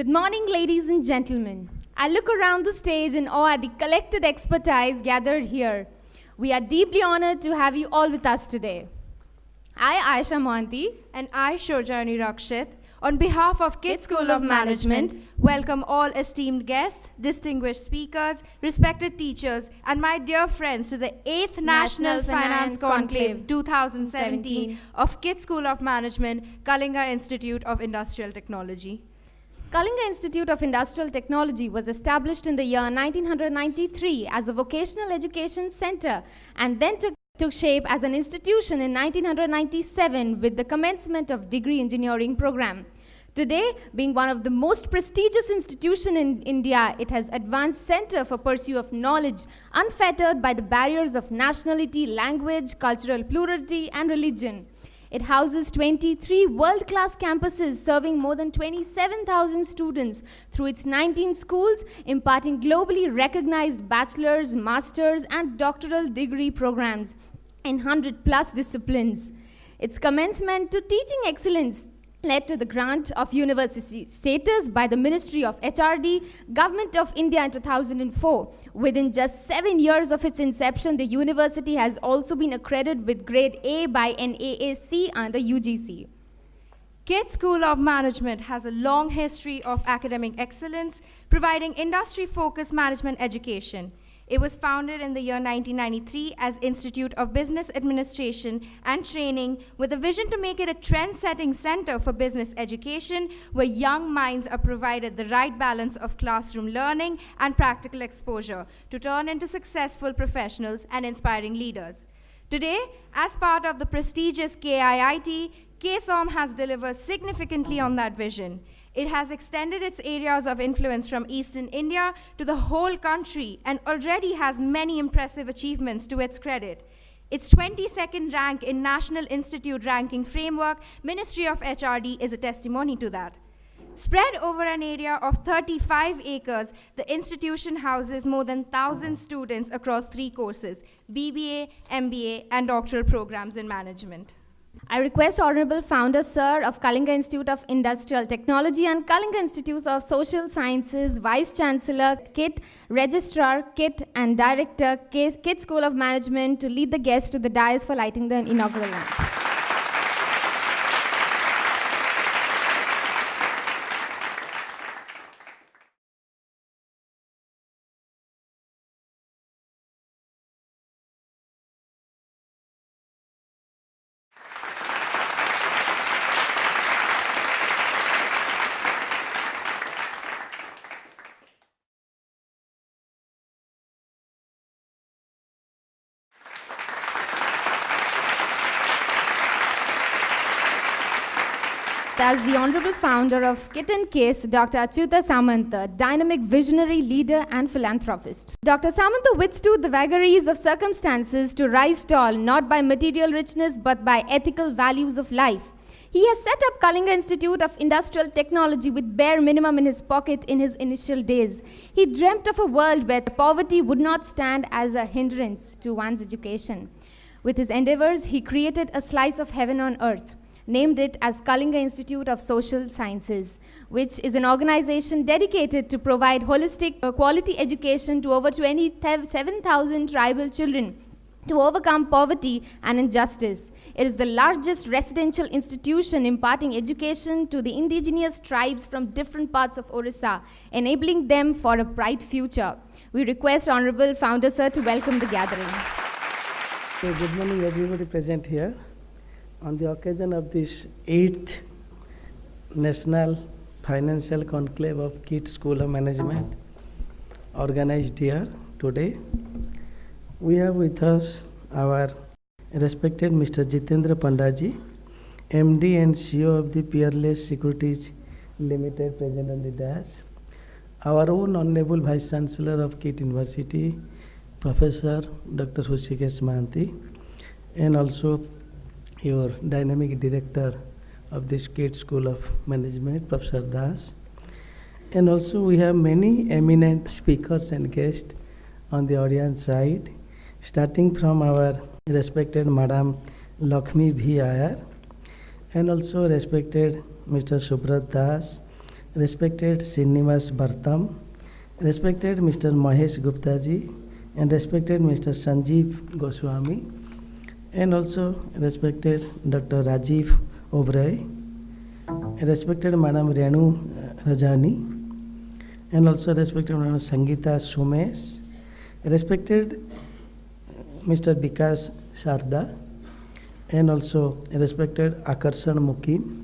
Good morning, ladies and gentlemen. I look around the stage in awe at the collected expertise gathered here. We are deeply honored to have you all with us today. I, Aisha Mohanty, and I, Shorjani Rakshit, on behalf of KIT School of Management, welcome all esteemed guests, distinguished speakers, respected teachers, and my dear friends to the 8th National Finance Conclave 2017 of KIT School of Management, Kalinga Institute of Industrial Technology. Kalinga Institute of Industrial Technology was established in the year 1993 as a vocational education center and then took shape as an institution in 1997 with the commencement of degree engineering program. Today, being one of the most prestigious institutions in India, it has advanced center for pursuit of knowledge unfettered by the barriers of nationality, language, cultural plurality, and religion. It houses 23 world-class campuses serving more than 27,000 students through its 19 schools, imparting globally recognized bachelor's, master's, and doctoral degree programs in 100+ disciplines. Its commencement to teaching excellence led to the grant of university status by the Ministry of HRD, Government of India in 2004. Within just 7 years of its inception, the university has also been accredited with grade A by NAAC under UGC. KIT School of Management has a long history of academic excellence, providing industry-focused management education. It was founded in the year 1993 as Institute of Business Administration and Training with a vision to make it a trend-setting center for business education where young minds are provided the right balance of classroom learning and practical exposure to turn into successful professionals and inspiring leaders. Today, as part of the prestigious KIIT, KSOM has delivered significantly on that vision. It has extended its areas of influence from Eastern India to the whole country and already has many impressive achievements to its credit. Its 22nd rank in National Institute Ranking Framework, Ministry of HRD, is a testimony to that. Spread over an area of 35 acres, the institution houses more than 1,000 students across 3 courses, BBA, MBA, and doctoral programs in management. I request Honorable Founder, Sir, of Kalinga Institute of Industrial Technology and Kalinga Institute of Social Sciences, Vice Chancellor, KIT, Registrar, KIT, and Director, KIT School of Management, to lead the guests to the dais for lighting the inaugural lamp. As the Honorable Founder of KIT and KS, Dr. Achyuta Samanta, dynamic visionary leader and philanthropist. Dr. Samanta withstood the vagaries of circumstances to rise tall, not by material richness, but by ethical values of life. He has set up Kalinga Institute of Industrial Technology with bare minimum in his pocket in his initial days. He dreamt of a world where poverty would not stand as a hindrance to one's education. With his endeavors, he created a slice of heaven on earth, named it as Kalinga Institute of Social Sciences, which is an organization dedicated to provide holistic quality education to over 27,000 tribal children to overcome poverty and injustice. It is the largest residential institution imparting education to the indigenous tribes from different parts of Odisha, enabling them for a bright future. We request Honorable Founder, Sir, to welcome the gathering. Good morning, everybody present here. On the occasion of this 8th National Financial Conclave of KIT School of Management, organized here today, we have with us our respected Mr. Jitendra Pandaji, MD and CEO of the Peerless Securities Limited, present on the dais. Our own Honorable Vice Chancellor of KIT University, Professor Dr. Hushikesh Mahanti, and also your dynamic director of this KIT School of Management, Professor Das. And also we have many eminent speakers and guests on the audience side, starting from our respected Madam Lakshmi V. Iyer, and also respected Mr. Subrat Das, respected Srinivas Bartam, respected Mr. Mahesh Gupta ji, and respected Mr. Sanjeev Goswami, and also respected Dr. Rajiv Oberoi, respected Madam Renu Rajani, and also respected Madam Sangeeta Somesh, respected Mr. Vikas Sarda, and also respected Akarshan Mukim.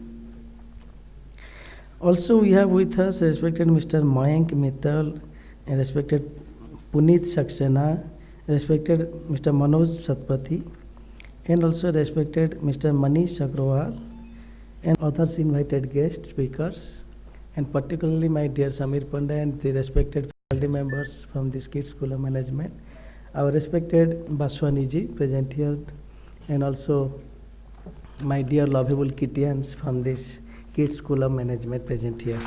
Also we have with us respected Mr. Mayank Mittal, and respected Puneet Saxena, respected Mr. Manoj Satpathy, and also respected Mr. Manish Agrawal, and others invited guest speakers, and particularly my dear Samir Pandey and the respected faculty members from the Kids School of Management, our respected Baswani ji present here, and also my dear lovable Kittians from this Kids School of Management present here.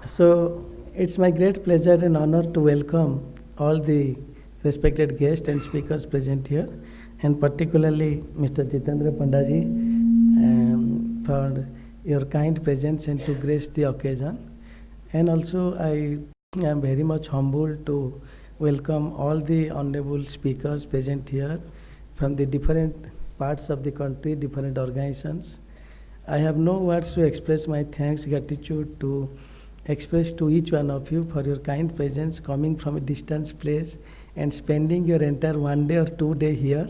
So it's my great pleasure and honor to welcome all the respected guests and speakers present here, and particularly Mr. Jitendra Pandaji for your kind presence and to grace the occasion. And also I am very much humbled to welcome all the honorable speakers present here from the different parts of the country, different organizations. I have no words to express my thanks, gratitude to express to each one of you for your kind presence coming from a distant place and spending your entire 1 day or 2 day here.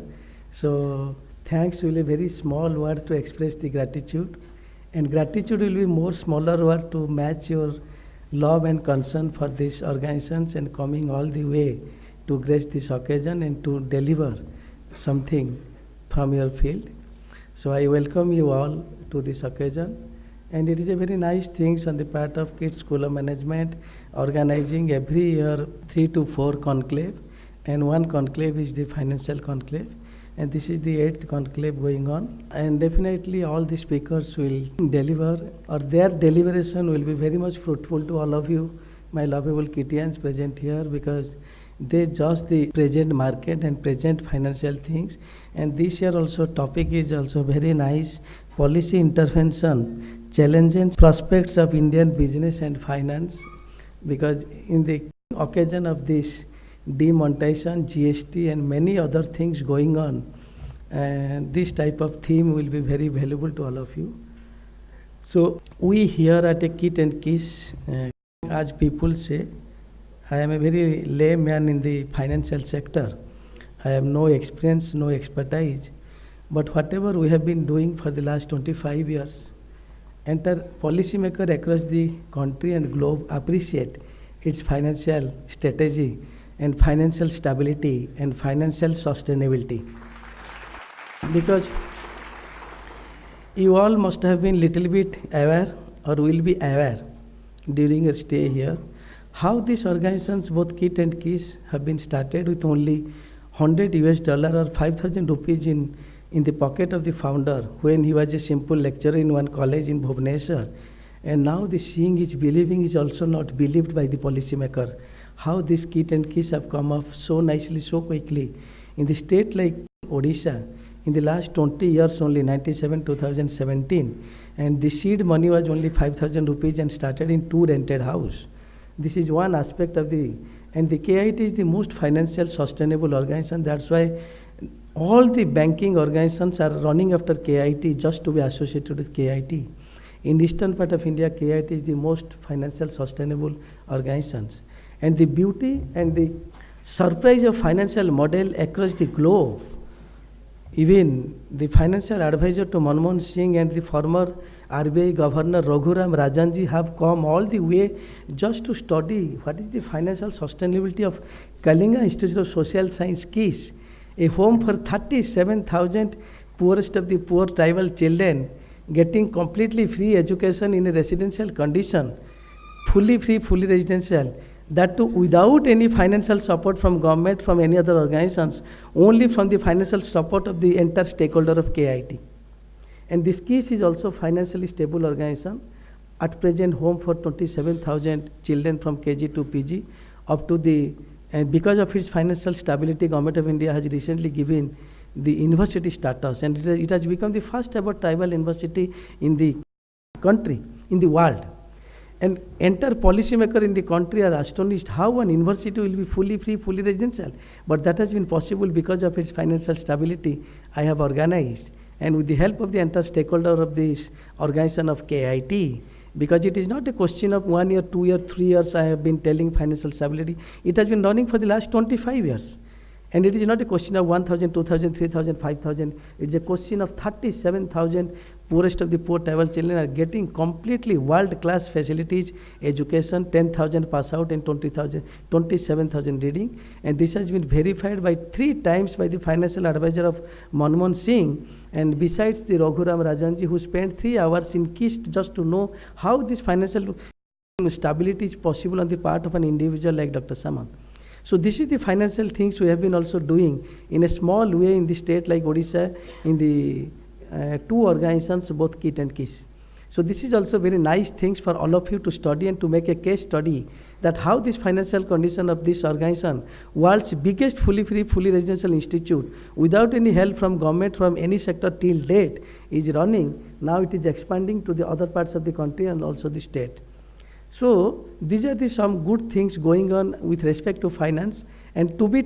So thanks will be a very small word to express the gratitude, and gratitude will be more smaller word to match your love and concern for these organizations and coming all the way to grace this occasion and to deliver something from your field. So I welcome you all to this occasion, and it is a very nice thing on the part of Kids School of Management organizing every year 3 to 4 conclave, and one conclave is the financial conclave, and this is the 8th conclave going on, and definitely all the speakers will deliver, or their deliberation will be very much fruitful to all of you, my lovable Kittians present here, because they judge the present market and present financial things. And this year also topic is also very nice: policy intervention, challenges, prospects of Indian business and finance. Because in the occasion of this demonetization, GST and many other things going on, and this type of theme will be very valuable to all of you. So we here at a Kit and Kiss, as people say, I am a very layman in the financial sector. I have no experience, no expertise, but whatever we have been doing for the last 25 years, entire policymaker across the country and globe appreciate its financial strategy and financial stability and financial sustainability. Because you all must have been little bit aware or will be aware during your stay here how these organizations, both Kit and Kiss, have been started with only $100 or 5,000 rupees in the pocket of the founder when he was a simple lecturer in one college in Bhubaneswar. And now the seeing is believing is also not believed by the policymaker. How this Kit and Kiss have come up so nicely, so quickly. In the state like Odisha, in the last 20 years only, 97-2017, and the seed money was only 5,000 rupees and started in 2 rented house. This is one aspect of and the KIT is the most financial sustainable organization. That's why all the banking organizations are running after KIT just to be associated with KIT. In eastern part of India, KIT is the most financial sustainable organizations. And the beauty and the surprise of financial model across the globe, even the financial advisor to Manmohan Singh and the former RBI Governor Raghuram Rajanji have come all the way just to study what is the financial sustainability of Kalinga Institute of Social Science, KISS, a home for 37,000 poorest of the poor tribal children, getting completely free education in a residential condition, fully free, fully residential. That too without any financial support from government, from any other organizations, only from the financial support of the entire stakeholder of KIT. And this KISS is also financially stable organization. At present, home for 27,000 children from KG to PG, up to the, and because of its financial stability, Government of India has recently given the university status, and it has become the first ever tribal university in the country, in the world. And entire policymakers in the country are astonished how one university will be fully free, fully residential. But that has been possible because of its financial stability I have organized. And with the help of the entire stakeholder of this organization of KIT, because it is not a question of 1 year, 2 years, 3 years I have been telling financial stability. It has been running for the last 25 years. And it is not a question of 1,000, 2,000, 3,000, 5,000. It's a question of 37,000 poorest of the poor tribal children are getting completely world-class facilities, education, 10,000 pass out and 27,000 reading. And this has been verified by 3 times by the financial advisor of Manmohan Singh. And besides the Raghuram Rajanji, who spent 3 hours in KIST just to know how this financial stability is possible on the part of an individual like Dr. Samanta. So this is the financial things we have been also doing in a small way in the state like Odisha, in the 2 organizations, both KIT and KIS. So this is also very nice things for all of you to study and to make a case study that how this financial condition of this organization, world's biggest fully free, fully residential institute, without any help from government, from any sector till date, is running. Now it is expanding to the other parts of the country and also the state. So these are some good things going on with respect to finance and to be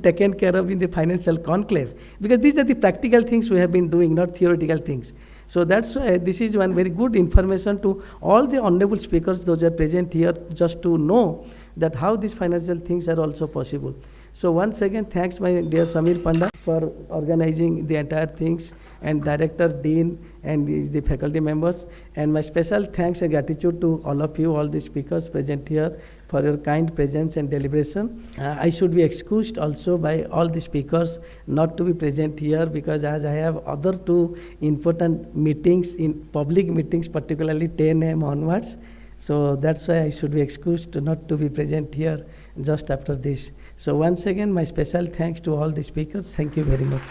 taken care of in the financial conclave, because these are the practical things we have been doing, not theoretical things. So that's why this is one very good information to all the honorable speakers, those who are present here, just to know that how these financial things are also possible. So once again, thanks my dear Samir Panda for organizing the entire things, and Director, Dean, and the faculty members. And my special thanks and gratitude to all of you, all the speakers present here, for your kind presence and deliberation. I should be excused also by all the speakers not to be present here, because as I have other 2 important meetings, in public meetings, particularly 10 a.m. onwards. So that's why I should be excused not to be present here just after this. So once again, my special thanks to all the speakers. Thank you very much.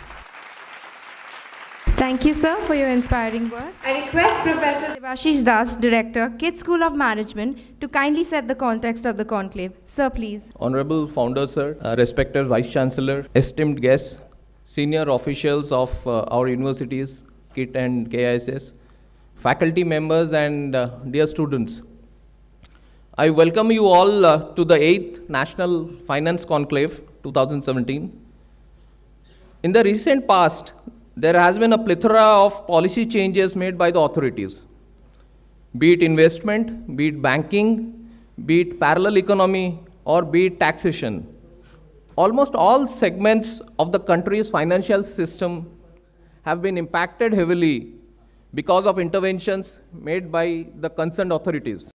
Thank you, sir, for your inspiring words. I request Professor Devashish Das, Director, KIT School of Management, to kindly set the context of the conclave. Sir, please. Honorable Founder, sir, respected Vice Chancellor, esteemed guests, senior officials of our universities, KIT and KISS, faculty members, and dear students. I welcome you all to the 8th National Finance Conclave 2017. In the recent past, there has been a plethora of policy changes made by the authorities, be it investment, be it banking, be it parallel economy, or be it taxation. Almost all segments of the country's financial system have been impacted heavily because of interventions made by the concerned authorities.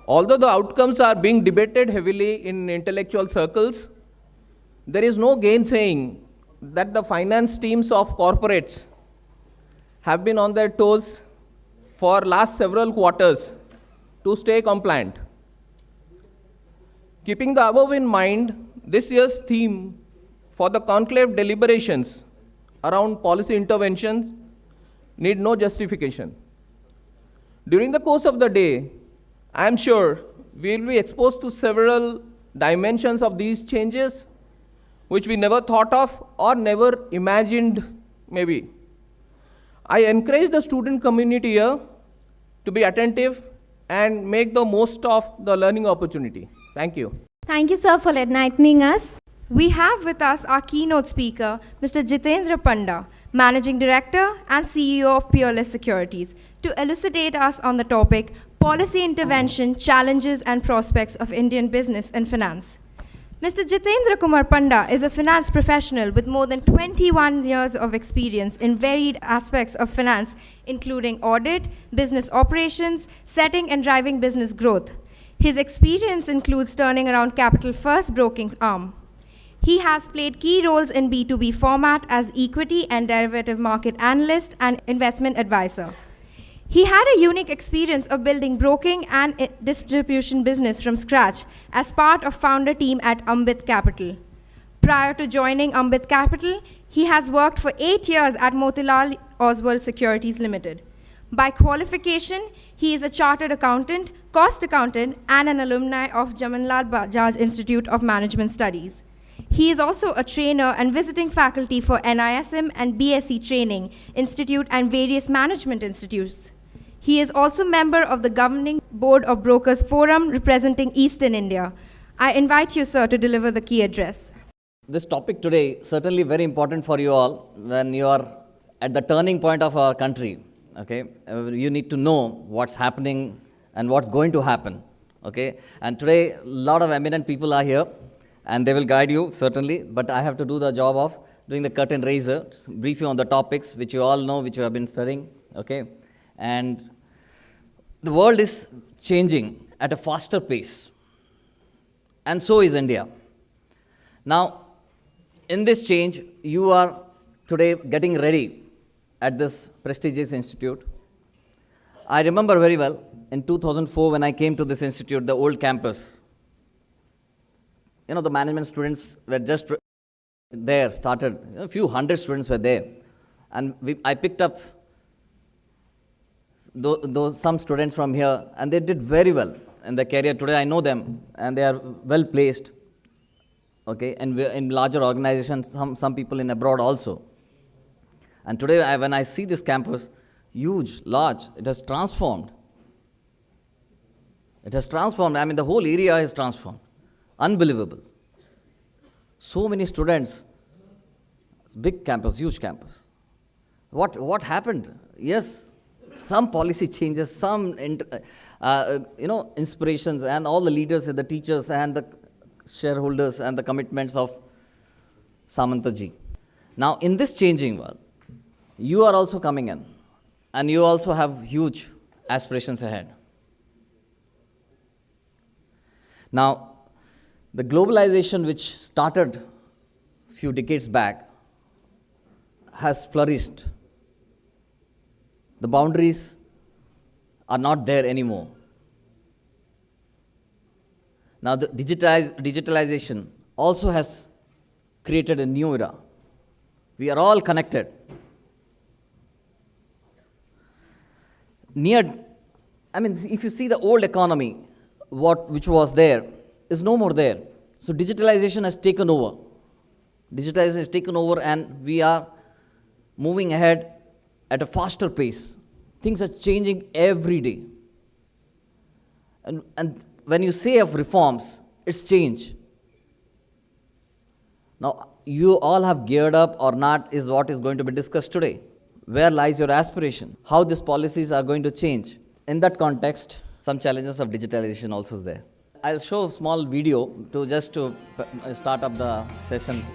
Although the outcomes are being debated heavily in intellectual circles, there is no gainsaying that the finance teams of corporates have been on their toes for last several quarters to stay compliant. Keeping the above in mind, this year's theme for the conclave deliberations around policy interventions need no justification. During the course of the day, I am sure we will be exposed to several dimensions of these changes which we never thought of or never imagined maybe. I encourage the student community here to be attentive and make the most of the learning opportunity. Thank you. Thank you, sir, for enlightening us. We have with us our keynote speaker, Mr. Jitendra Panda, Managing Director and CEO of Peerless Securities, to elucidate us on the topic, Policy Intervention, Challenges and Prospects of Indian Business and Finance. Mr. Jitendra Kumar Panda is a finance professional with more than 21 years of experience in varied aspects of finance, including audit, business operations, setting and driving business growth. His experience includes turning around Capital First broking arm. He has played key roles in B2B format as equity and derivative market analyst and investment advisor. He had a unique experience of building broking and distribution business from scratch as part of founder team at Ambit Capital. Prior to joining Ambit Capital, he has worked for 8 years at Motilal Oswal Securities Limited. By qualification, he is a chartered accountant, cost accountant, and an alumni of Jamanlal Bajaj Institute of Management Studies. He is also a trainer and visiting faculty for NISM and BSc Training Institute and various management institutes. He is also member of the Governing Board of Brokers Forum representing Eastern India. I invite you, sir, to deliver the key address. This topic today certainly very important for you all when you are at the turning point of our country. Okay, you need to know what's happening and what's going to happen. Okay, and today a lot of eminent people are here, and they will guide you certainly. But I have to do the job of doing the curtain raiser, brief you on the topics which you all know, which you have been studying. Okay, and the world is changing at a faster pace, and so is India. Now, in this change, you are today getting ready at this prestigious institute. I remember very well, in 2004 when I came to this institute, the old campus, the management students were just there, started, a few hundred students were there. And I picked up some students from here, and they did very well in their career. Today I know them, and they are well placed. Okay, and in larger organizations, some people in abroad also. And today, when I see this campus, huge, large, it has transformed. It has transformed. I mean, the whole area is transformed. Unbelievable. So many students. Big campus, huge campus. What happened? Yes, some policy changes, some inspirations, and all the leaders, the teachers, and the shareholders, and the commitments of Samanta ji. Now, in this changing world, you are also coming in, and you also have huge aspirations ahead. Now, the globalization which started a few decades back has flourished. The boundaries are not there anymore. Now, the digitalization also has created a new era. We are all connected. If you see the old economy, which was there, is no more there. So digitalization has taken over. Digitalization has taken over, and we are moving ahead at a faster pace. Things are changing every day. And when you say of reforms, it's change. Now, you all have geared up or not is what is going to be discussed today. Where lies your aspiration? How these policies are going to change? In that context, some challenges of digitalization also is there. I'll show a small video to start up the session.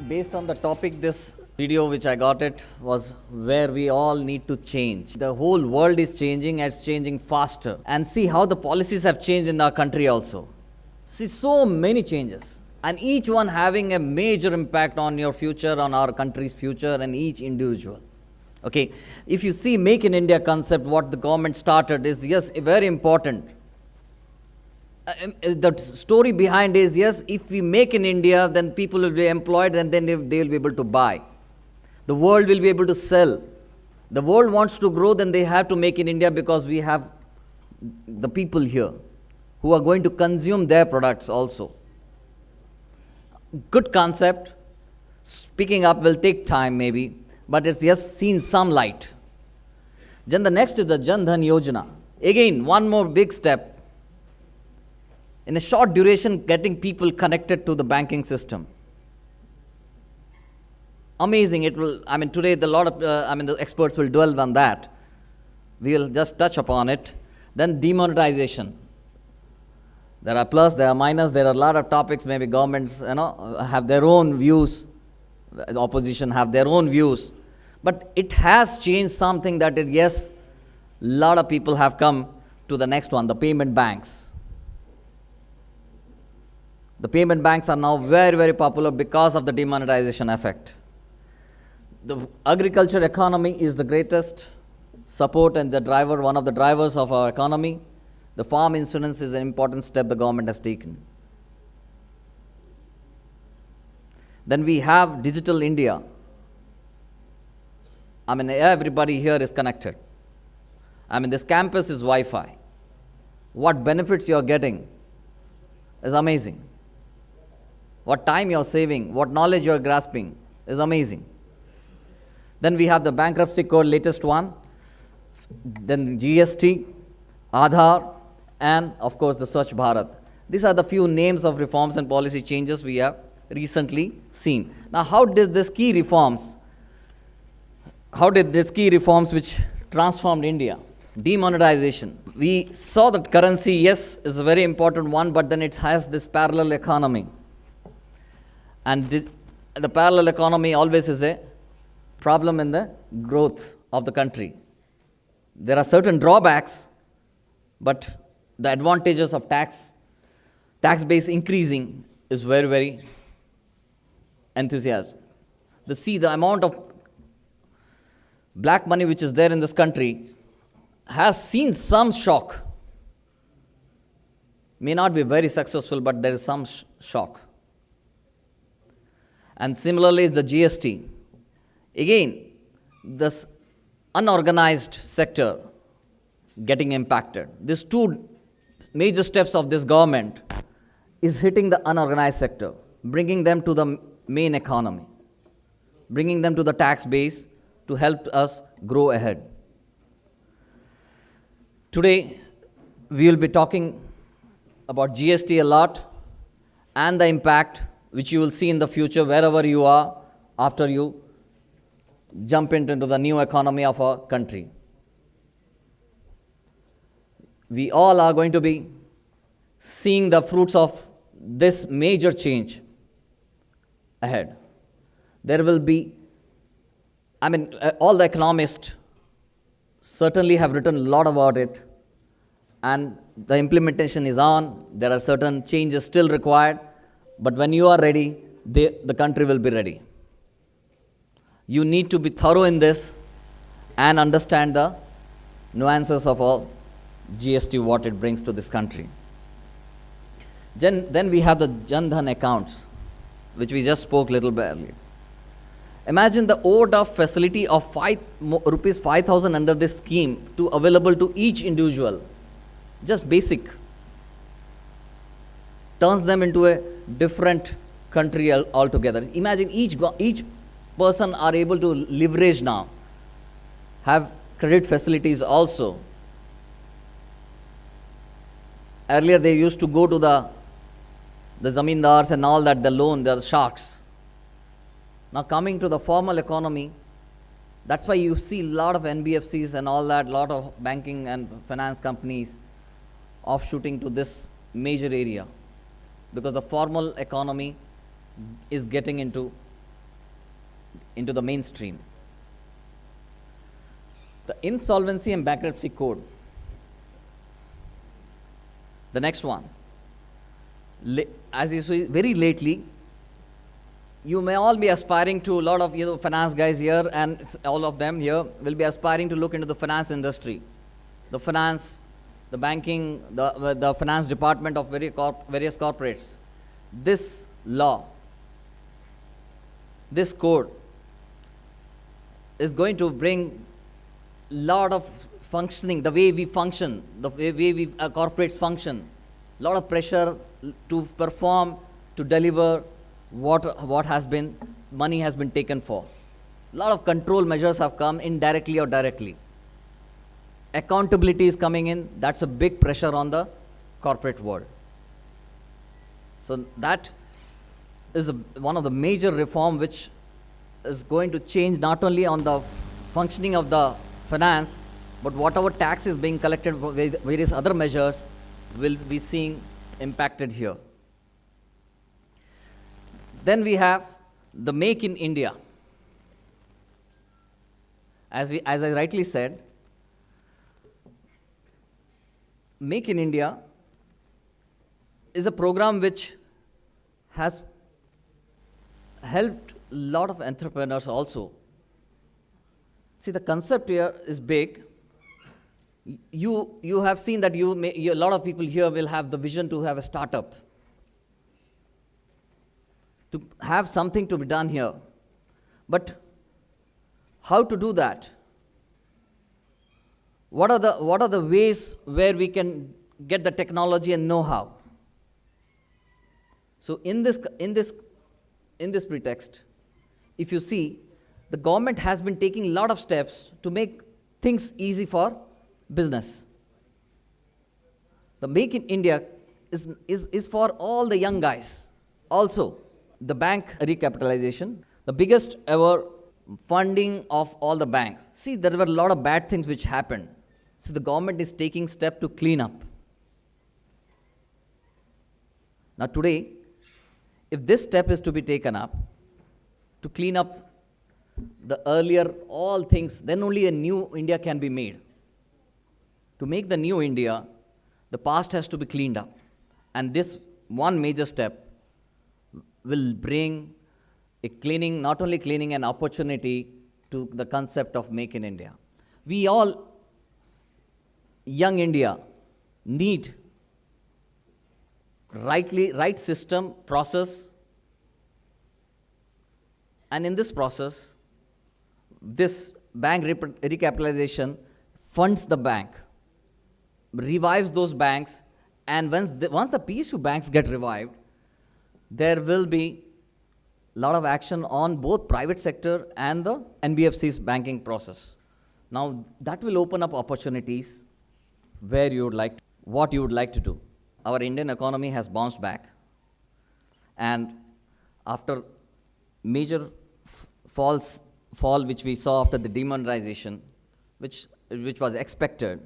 Based on the topic, this video which I got it was where we all need to change. The whole world is changing and it's changing faster. And see how the policies have changed in our country also. See, so many changes. And each one having a major impact on your future, on our country's future, and each individual. Okay, if you see Make in India concept, what the government started is, yes, very important. The story behind is, yes, if we make in India, then people will be employed and then they will be able to buy. The world will be able to sell. The world wants to grow, then they have to make in India because we have the people here who are going to consume their products also. Good concept. Speaking up will take time maybe, but it's just seen some light. Then the next is the Jan Dhan Yojana. Again, one more big step. In a short duration, getting people connected to the banking system. Amazing. It will, today the experts will dwell on that. We will just touch upon it. Then demonetization. There are plus, there are minus, there are a lot of topics. Maybe governments, have their own views. The opposition have their own views. But it has changed something that is, yes, a lot of people have come to the next one, the payment banks. The payment banks are now very, very popular because of the demonetization effect. The agriculture economy is the greatest support and the driver, one of the drivers of our economy. The farm insurance is an important step the government has taken. Then we have Digital India. Everybody here is connected. This campus is Wi-Fi. What benefits you are getting is amazing. What time you are saving, what knowledge you are grasping is amazing. Then we have the bankruptcy code, latest one. Then GST, Aadhaar, and of course the Swachh Bharat. These are the few names of reforms and policy changes we have recently seen. Now, how did these key reforms which transformed India? Demonetization. We saw that currency, yes, is a very important one, but then it has this parallel economy. And the parallel economy always is a problem in the growth of the country. There are certain drawbacks, but the advantages of tax base increasing is very, very enthusiastic. The amount of black money which is there in this country has seen some shock. May not be very successful, but there is some shock. And similarly is the GST. Again, this unorganized sector getting impacted. These two major steps of this government is hitting the unorganized sector, bringing them to the main economy, bringing them to the tax base to help us grow ahead. Today, we will be talking about GST a lot and the impact which you will see in the future wherever you are after you jump into the new economy of our country. We all are going to be seeing the fruits of this major change ahead. There will be, all the economists certainly have written a lot about it, and the implementation is on. There are certain changes still required, but when you are ready, the country will be ready. You need to be thorough in this and understand the nuances of all GST, what it brings to this country. Then we have the Jan Dhan accounts, which we just spoke a little bit earlier. Imagine the overdraft facility of rupees 5,000 under this scheme available to each individual. Just basic. Turns them into a different country altogether. Imagine each person are able to leverage now, have credit facilities also. Earlier they used to go to the zamindars and all that, the loan, the sharks. Now coming to the formal economy, that's why you see a lot of NBFCs and all that, lot of banking and finance companies offshooting to this major area, because the formal economy is getting into into the mainstream. The Insolvency and Bankruptcy Code. The next one. As you see, very lately, you may all be aspiring to, a lot of finance guys here, and all of them here will be aspiring to look into the finance industry, the finance, the banking, the finance department of various corporates. This law, this code is going to bring lot of functioning, the way we function, the way we corporates function, lot of pressure to perform, to deliver what has been, money has been taken for. Lot of control measures have come indirectly or directly. Accountability is coming in, that's a big pressure on the corporate world. So that is one of the major reform which is going to change not only on the functioning of the finance, but whatever tax is being collected for various other measures will be seeing impacted here. Then we have the Make in India. As I rightly said, Make in India is a program which has helped a lot of entrepreneurs also. See, the concept here is big. You have seen that a lot of people here will have the vision to have a startup, to have something to be done here. But how to do that? What are the ways where we can get the technology and know-how? So in this pretext, if you see, the government has been taking a lot of steps to make things easy for business. The Make in India is for all the young guys. Also, the bank recapitalization, the biggest ever funding of all the banks. See, there were a lot of bad things which happened. So the government is taking steps to clean up. Now today, if this step is to be taken up, to clean up the earlier all things, then only a new India can be made. To make the new India, the past has to be cleaned up. And this one major step will bring a cleaning, not only cleaning, an opportunity to the concept of Make in India. We all, young India, need right system, process, and in this process, this bank recapitalization funds the bank, revives those banks, and once the PSU banks get revived, there will be a lot of action on both private sector and the NBFC's banking process. Now, that will open up opportunities what you would like to do. Our Indian economy has bounced back, and after major fall which we saw after the demonetization, which was expected,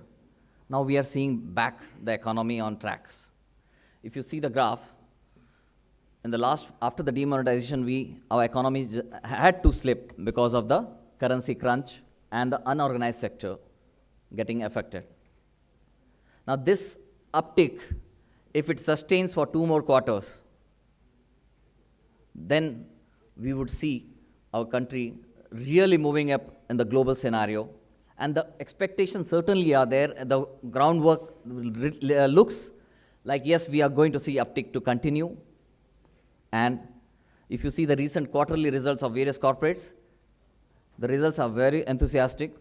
now we are seeing back the economy on tracks. If you see the graph, after the demonetization, our economy had to slip because of the currency crunch and the unorganized sector getting affected. Now this uptick, if it sustains for 2 more quarters, then we would see our country really moving up in the global scenario. And the expectations certainly are there. The groundwork looks like, yes, we are going to see uptick to continue. And if you see the recent quarterly results of various corporates, the results are very enthusiastic.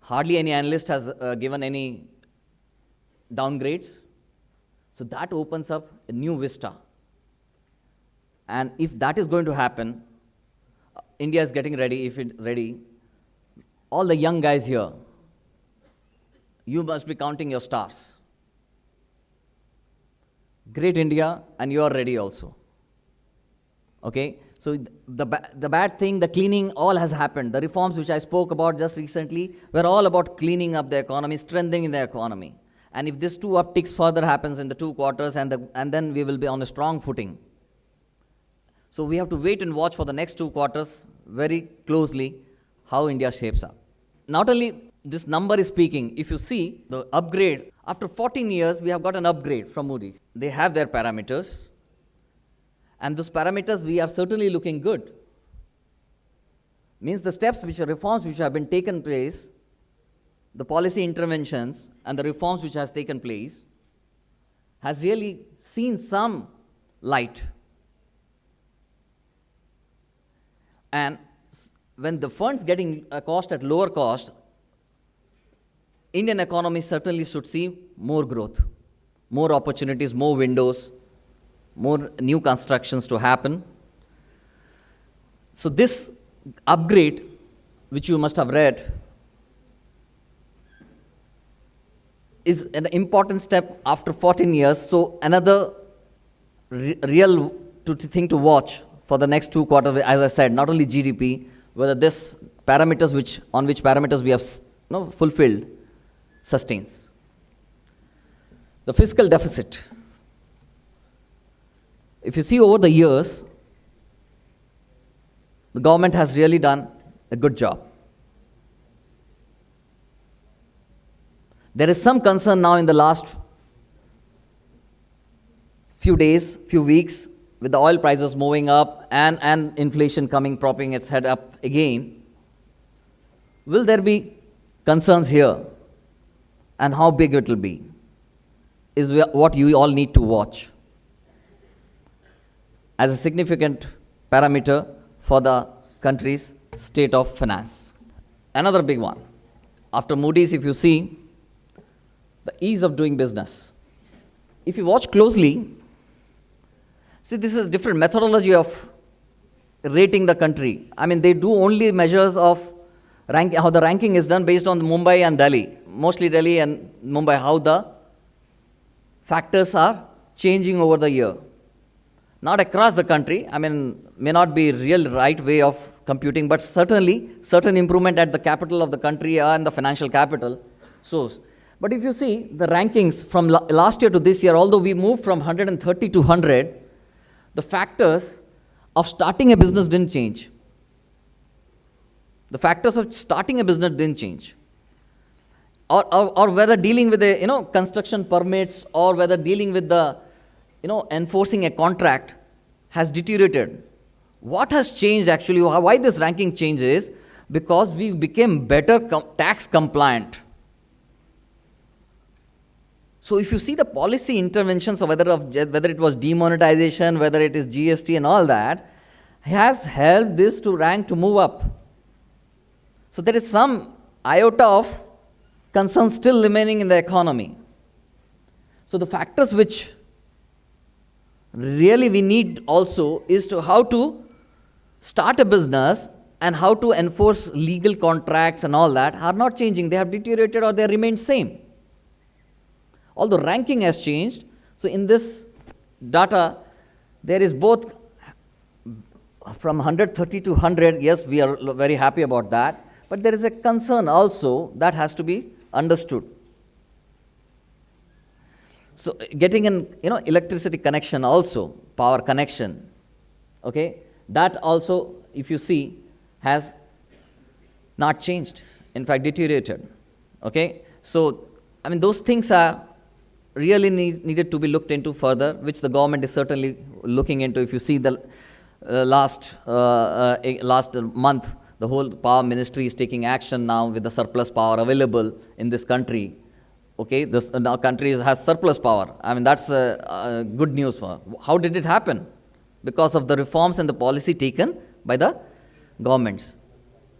Hardly any analyst has given any downgrades. So that opens up a new vista. And if that is going to happen, India is getting ready. If it's ready, all the young guys here, you must be counting your stars. Great India, and you are ready also. Okay, so the bad thing, the cleaning, all has happened. The reforms which I spoke about just recently were all about cleaning up the economy, strengthening the economy. And if this 2 upticks further happens in the 2 quarters, and then we will be on a strong footing. So we have to wait and watch for the next 2 quarters very closely how India shapes up. Not only this number is speaking, if you see the upgrade, after 14 years, we have got an upgrade from Moody's. They have their parameters, and those parameters we are certainly looking good. Means the steps which are reforms which have been taken place, the policy interventions and the reforms which has taken place has really seen some light. And when the funds getting a cost at lower cost, Indian economy certainly should see more growth, more opportunities, more windows, more new constructions to happen. So this upgrade, which you must have read, is an important step after 14 years. So another real thing to watch for the next 2 quarters, as I said, not only GDP, whether this parameters on which parameters we have fulfilled sustains. The fiscal deficit. If you see over the years, the government has really done a good job. There is some concern now in the last few days, few weeks, with the oil prices moving up and inflation propping its head up again. Will there be concerns here? And how big it will be is what you all need to watch as a significant parameter for the country's state of finance. Another big one. After Moody's, if you see, the ease of doing business. If you watch closely, see, this is a different methodology of rating the country. I mean, they do only measures of how the ranking is done based on Mumbai and Delhi, mostly Delhi and Mumbai, how the factors are changing over the year. Not across the country, I mean, may not be real right way of computing, but certainly certain improvement at the capital of the country and the financial capital. So, but if you see the rankings from last year to this year, although we moved from 130 to 100, the factors of starting a business didn't change. The factors of starting a business didn't change. Or whether dealing with the construction permits, or whether dealing with the enforcing a contract has deteriorated. What has changed actually? Why this ranking changes? Because we became better tax compliant. So if you see the policy interventions, whether it was demonetization, whether it is GST and all that, has helped this to rank to move up. So there is some iota of concern still remaining in the economy. So the factors which really we need also is to how to start a business and how to enforce legal contracts and all that are not changing. They have deteriorated or they remain same. Although ranking has changed, so in this data, there is both from 130 to 100, yes, we are very happy about that, but there is a concern also that has to be understood. So getting an electricity connection also, power connection, okay, that also, if you see, has not changed, in fact deteriorated, okay. So, I mean, those things are really needed to be looked into further, which the government is certainly looking into. If you see the last month, the whole power ministry is taking action now with the surplus power available in this country. Okay, this now country has surplus power. I mean, that's good news for. How did it happen? Because of the reforms and the policy taken by the governments.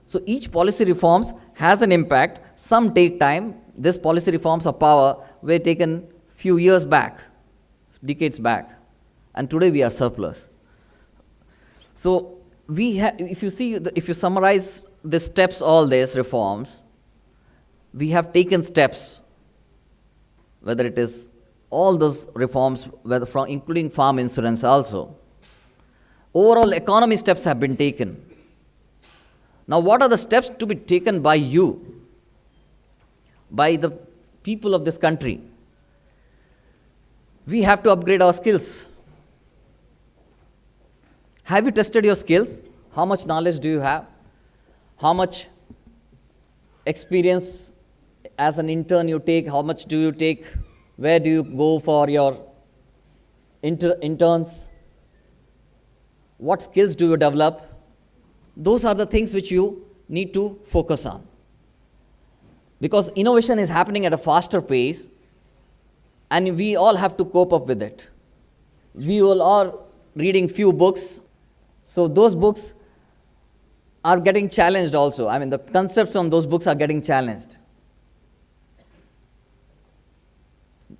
So each policy reforms has an impact. Some take time. This policy reforms of power were taken few years back, decades back, and today we are surplus. So if you summarize the steps, all these reforms, we have taken steps, whether it is all those reforms, whether from including farm insurance also. Overall economy steps have been taken. Now what are the steps to be taken by you, by the people of this country? We have to upgrade our skills. Have you tested your skills? How much knowledge do you have? How much experience as an intern you take? How much do you take? Where do you go for your interns? What skills do you develop? Those are the things which you need to focus on. Because innovation is happening at a faster pace, and we all have to cope up with it. We all are reading few books, so those books are getting challenged also. I mean, the concepts on those books are getting challenged.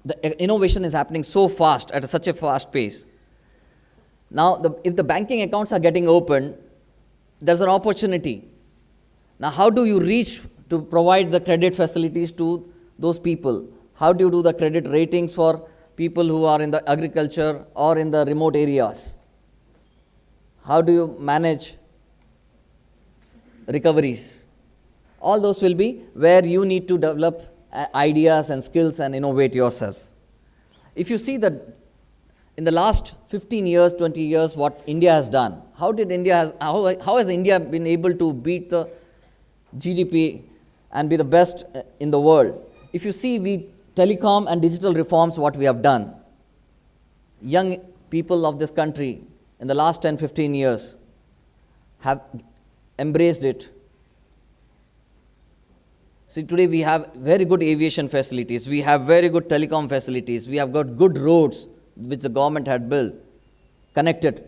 The innovation is happening so fast, at such a fast pace. Now, if the banking accounts are getting opened, there's an opportunity. Now, how do you reach to provide the credit facilities to those people? How do you do the credit ratings for people who are in the agriculture or in the remote areas? How do you manage recoveries? All those will be where you need to develop ideas and skills and innovate yourself. If you see that in the last 15 years, 20 years, what India has done, how has India been able to beat the GDP and be the best in the world? If you see, telecom and digital reforms, what we have done, young people of this country in the last 10, 15 years have embraced it. See, today we have very good aviation facilities, we have very good telecom facilities, we have got good roads which the government had built, connected,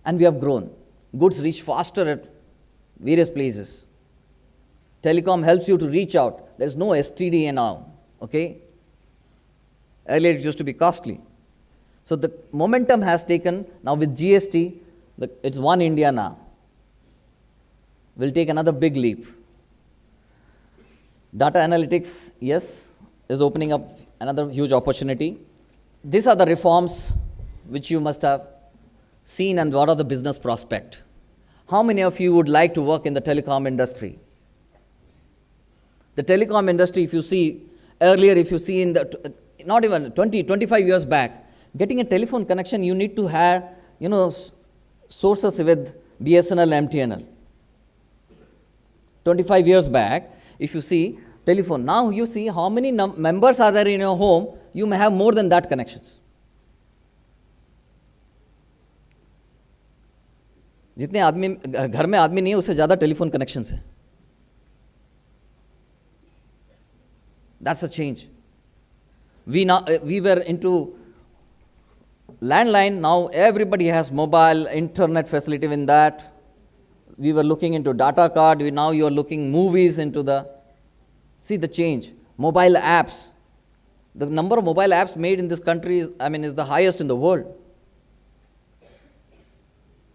and we have grown. Goods reach faster at various places. Telecom helps you to reach out. There is no STD now, okay? Earlier it used to be costly. So the momentum has taken, now with GST, it's One India now. We'll take another big leap. Data analytics, yes, is opening up another huge opportunity. These are the reforms which you must have seen, and what are the business prospect. How many of you would like to work in the telecom industry? The telecom industry, if you see, earlier if you see in the, not even 20, 25 years back, getting a telephone connection, you need to have, sources with BSNL, MTNL. 25 years back, if you see telephone, now you see how many members are there in your home, you may have more than that connections. जितने आदमी घर में आदमी नहीं है उससे ज़्यादा telephone connections है. That's a change. We were into landline, now everybody has mobile, internet facility in that. We were looking into data card, now you are looking movies into the, see the change. Mobile apps. The number of mobile apps made in this country is the highest in the world.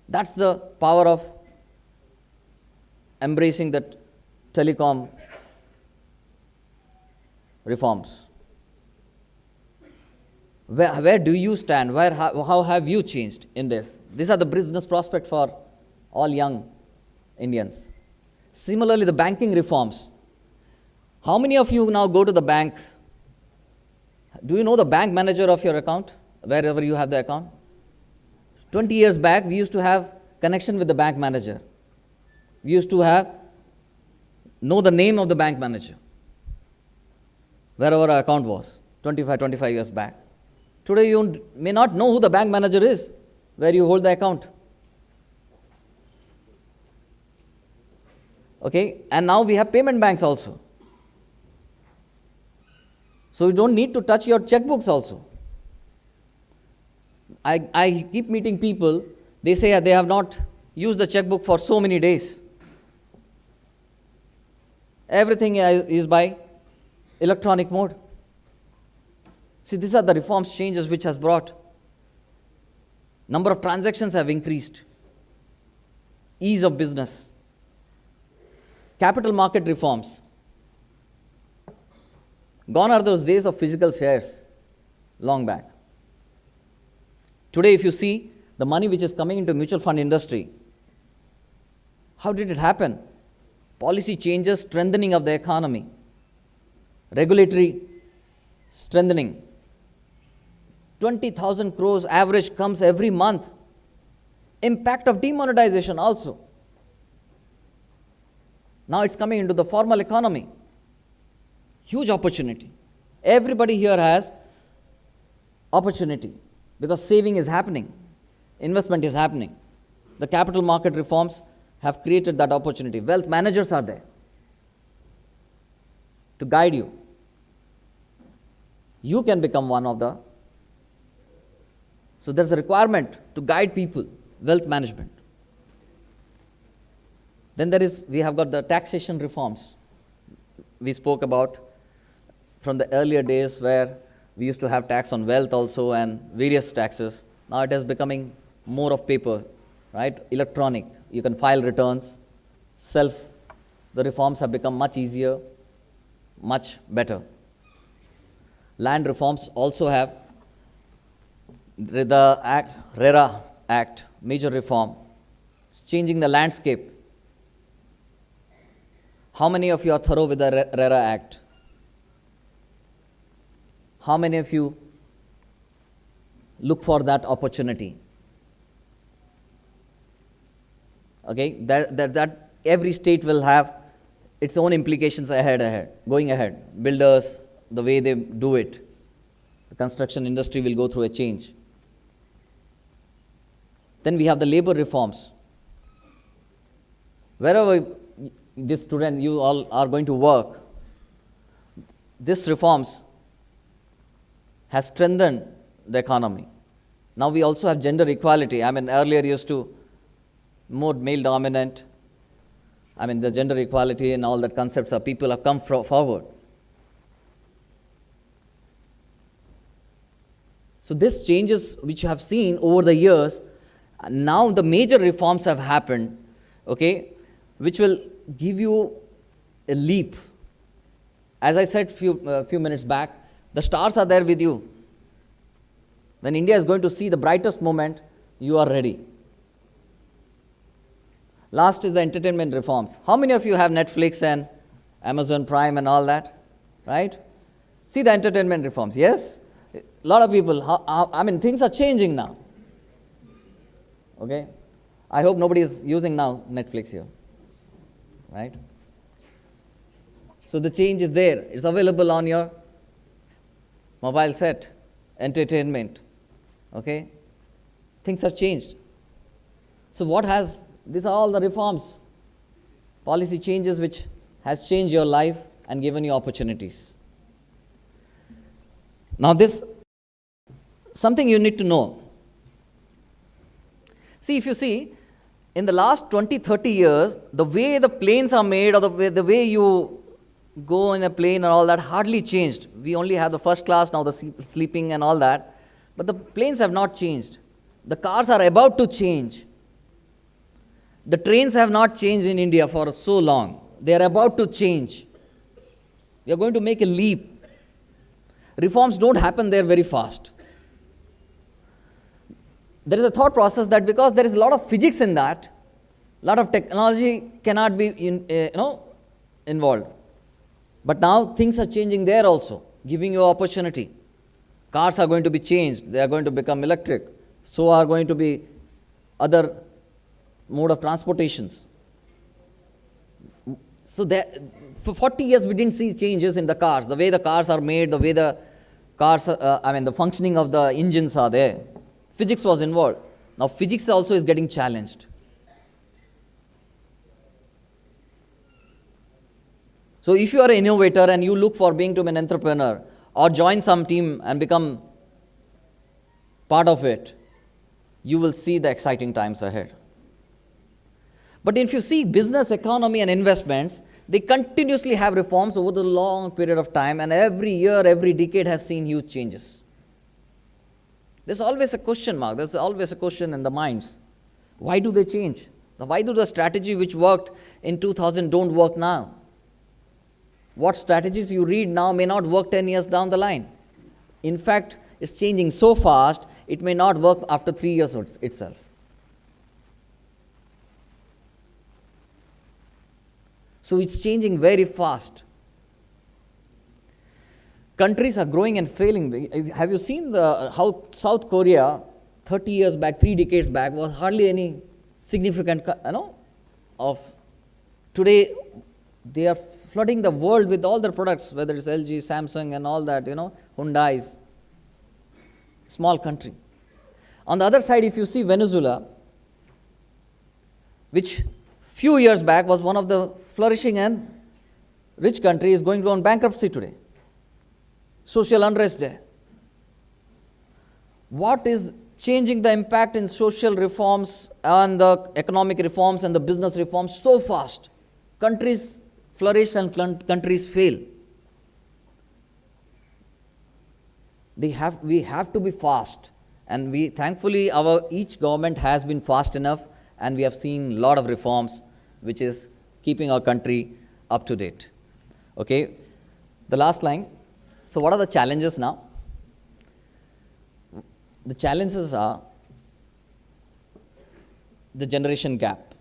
That's the power of embracing that telecom reforms. Where do you stand? How have you changed in this? These are the business prospects for all young Indians. Similarly, the banking reforms. How many of you now go to the bank? Do you know the bank manager of your account, wherever you have the account? 20 years back, we used to have connection with the bank manager. We used to know the name of the bank manager, wherever our account was, 25 years back. Today, you may not know who the bank manager is, where you hold the account. Okay, and now we have payment banks also. So you don't need to touch your checkbooks also. I keep meeting people, they say they have not used the checkbook for so many days. Everything is by electronic mode. See, these are the reforms, changes which has brought. Number of transactions have increased. Ease of business. Capital market reforms. Gone are those days of physical shares, long back. Today, if you see the money which is coming into mutual fund industry, how did it happen? Policy changes, strengthening of the economy, regulatory strengthening. 20,000 crores average comes every month. Impact of demonetization also. Now it's coming into the formal economy. Huge opportunity. Everybody here has opportunity because saving is happening, investment is happening. The capital market reforms have created that opportunity. Wealth managers are there to guide you. You can become one of the. So there's a requirement to guide people, wealth management. Then we have got the taxation reforms. We spoke about from the earlier days where we used to have tax on wealth also and various taxes. Now it is becoming more of paper, right? Electronic. You can file returns, the reforms have become much easier, much better. Land reforms also have the RERA Act, major reform. It's changing the landscape. How many of you are thorough with the RERA Act? How many of you look for that opportunity? Okay, that every state will have its own implications going ahead. Builders, the way they do it. The construction industry will go through a change. Then we have the labor reforms. Wherever this student, you all are going to work, these reforms has strengthened the economy. Now we also have gender equality. Earlier used to more male dominant. The gender equality and all that concepts of people have come forward. So these changes which you have seen over the years, now the major reforms have happened, okay, which will give you a leap. As I said few minutes back, the stars are there with you. When India is going to see the brightest moment, you are ready. Last is the entertainment reforms. How many of you have Netflix and Amazon Prime and all that? Right? See the entertainment reforms. Yes? A lot of people, things are changing now. Okay? I hope nobody is using now Netflix here. Right? So the change is there. It's available on your mobile set. Entertainment. Okay? Things have changed. So these are all the reforms, policy changes which has changed your life and given you opportunities. Now this, something you need to know. See, if you see, in the last 20, 30 years, the way the planes are made or the way you go in a plane and all that hardly changed. We only have the first class, now the sleeping and all that. But the planes have not changed. The cars are about to change. The trains have not changed in India for so long. They are about to change. We are going to make a leap. Reforms don't happen there very fast. There is a thought process that because there is a lot of physics in that, a lot of technology cannot be involved. But now things are changing there also, giving you opportunity. Cars are going to be changed. They are going to become electric. So are going to be other mode of transportations. So for 40 years we didn't see changes in the cars, the way the cars are made, the way the cars, the functioning of the engines are there. Physics was involved. Now physics also is getting challenged. So if you are an innovator and you look for being to be an entrepreneur or join some team and become part of it, you will see the exciting times ahead. But if you see business, economy and investments, they continuously have reforms over the long period of time, and every year, every decade has seen huge changes. There's always a question mark. There's always a question in the minds. Why do they change? Why do the strategy which worked in 2000 don't work now? What strategies you read now may not work 10 years down the line. In fact, it's changing so fast, it may not work after 3 years itself. So it's changing very fast. Countries are growing and failing. Have you seen how South Korea 30 years back, 3 decades back, was hardly any significant, of today They are flooding the world with all their products, whether it's LG, Samsung and all that, Hyundais. Small country. On the other side, if you see Venezuela, which few years back was one of the flourishing and rich country, is going on bankruptcy today. Social unrest there. What is changing the impact in social reforms and the economic reforms and the business reforms so fast? Countries flourish and countries fail. We have to be fast, and thankfully each government has been fast enough, and we have seen a lot of reforms which is keeping our country up to date. Okay, the last line. So what are the challenges now? The challenges are the generation gap.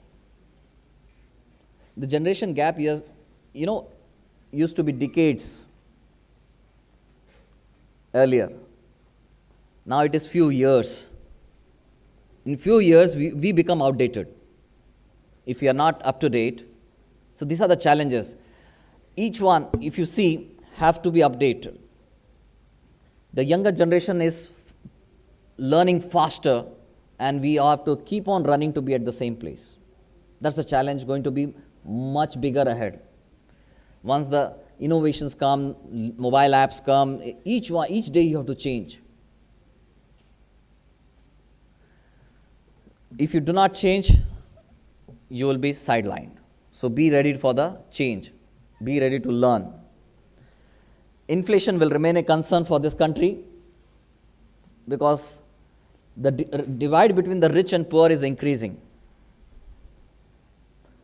The generation gap used to be decades earlier. Now it is few years. In few years, we become outdated if we are not up to date. So these are the challenges. Each one, if you see, have to be updated. The younger generation is learning faster, and we have to keep on running to be at the same place. That's the challenge, going to be much bigger ahead. Once the innovations come, mobile apps come, each day you have to change. If you do not change, you will be sidelined. So be ready for the change. Be ready to learn. Inflation will remain a concern for this country because the divide between the rich and poor is increasing.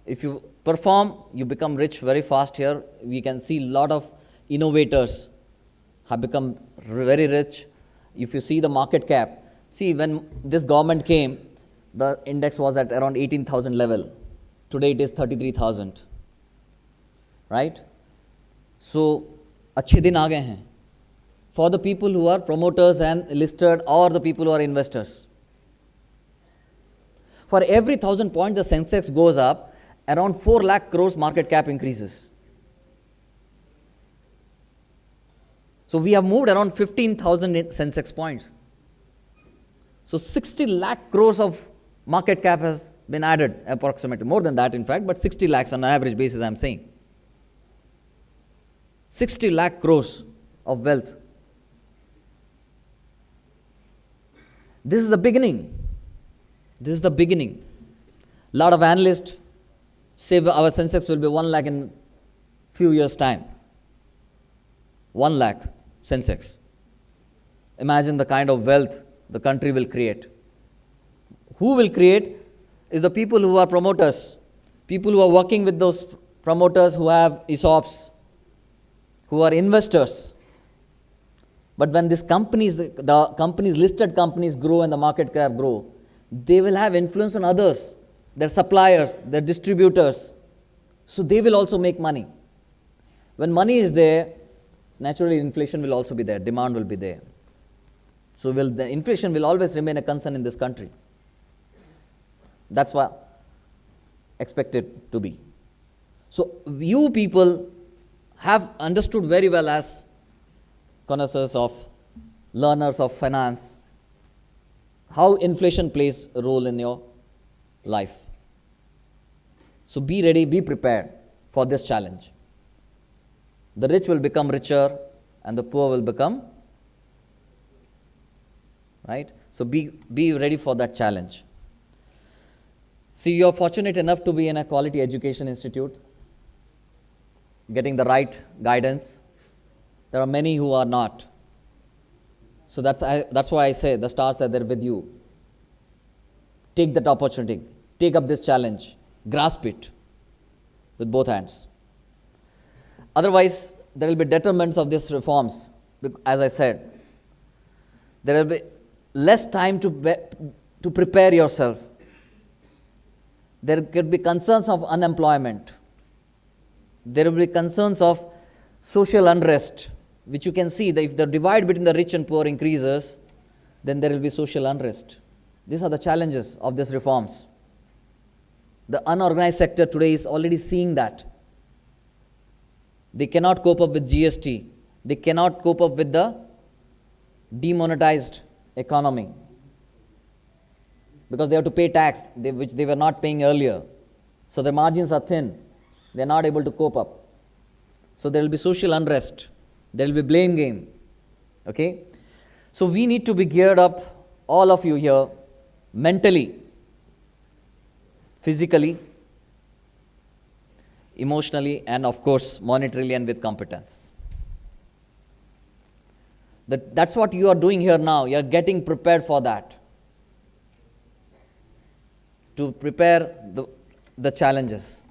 If you perform, you become rich very fast here. We can see a lot of innovators have become very rich. If you see the market cap, see when this government came, the index was at around 18,000 level. Today it is 33,000. Right? So, अच्छे दिन आ गए हैं for the people who are promoters and listed or the people who are investors. For every 1,000 points the Sensex goes up, around 4 lakh crores market cap increases. So we have moved around 15,000 Sensex points. So 60 lakh crores of market cap has been added, approximately, more than that in fact, but 60 lakhs on an average basis I am saying. 60 lakh crores of wealth. This is the beginning. This is the beginning. Lot of analysts say our Sensex will be 1 lakh in few years' time. 1 lakh Sensex. Imagine the kind of wealth the country will create. Who will create is the people who are promoters, people who are working with those promoters who have ESOPs, who are investors. But when these companies, the companies, listed companies grow and the market cap grow, they will have influence on others, their suppliers, their distributors. So they will also make money. When money is there, naturally inflation will also be there, demand will be there. So the inflation will always remain a concern in this country. That's what expected to be. So you people have understood very well as connoisseurs of, learners of finance, how inflation plays a role in your life. So be ready, be prepared for this challenge. The rich will become richer and the poor will become, right? So be ready for that challenge. See, you are fortunate enough to be in a quality education institute, getting the right guidance. There are many who are not. So that's why I say the stars are there with you. Take that opportunity. Take up this challenge. Grasp it with both hands. Otherwise, there will be detriments of these reforms. As I said, there will be less time to prepare yourself. There could be concerns of unemployment. There will be concerns of social unrest, which you can see that if the divide between the rich and poor increases, then there will be social unrest. These are the challenges of these reforms. The unorganized sector today is already seeing that. They cannot cope up with GST. They cannot cope up with the demonetized economy because they have to pay tax, which they were not paying earlier. So their margins are thin. They are not able to cope up. So there will be social unrest. There will be blame game. Okay? So we need to be geared up, all of you here, mentally, physically, emotionally, and of course, monetarily and with competence. That's what you are doing here now. You are getting prepared for that. To prepare the challenges.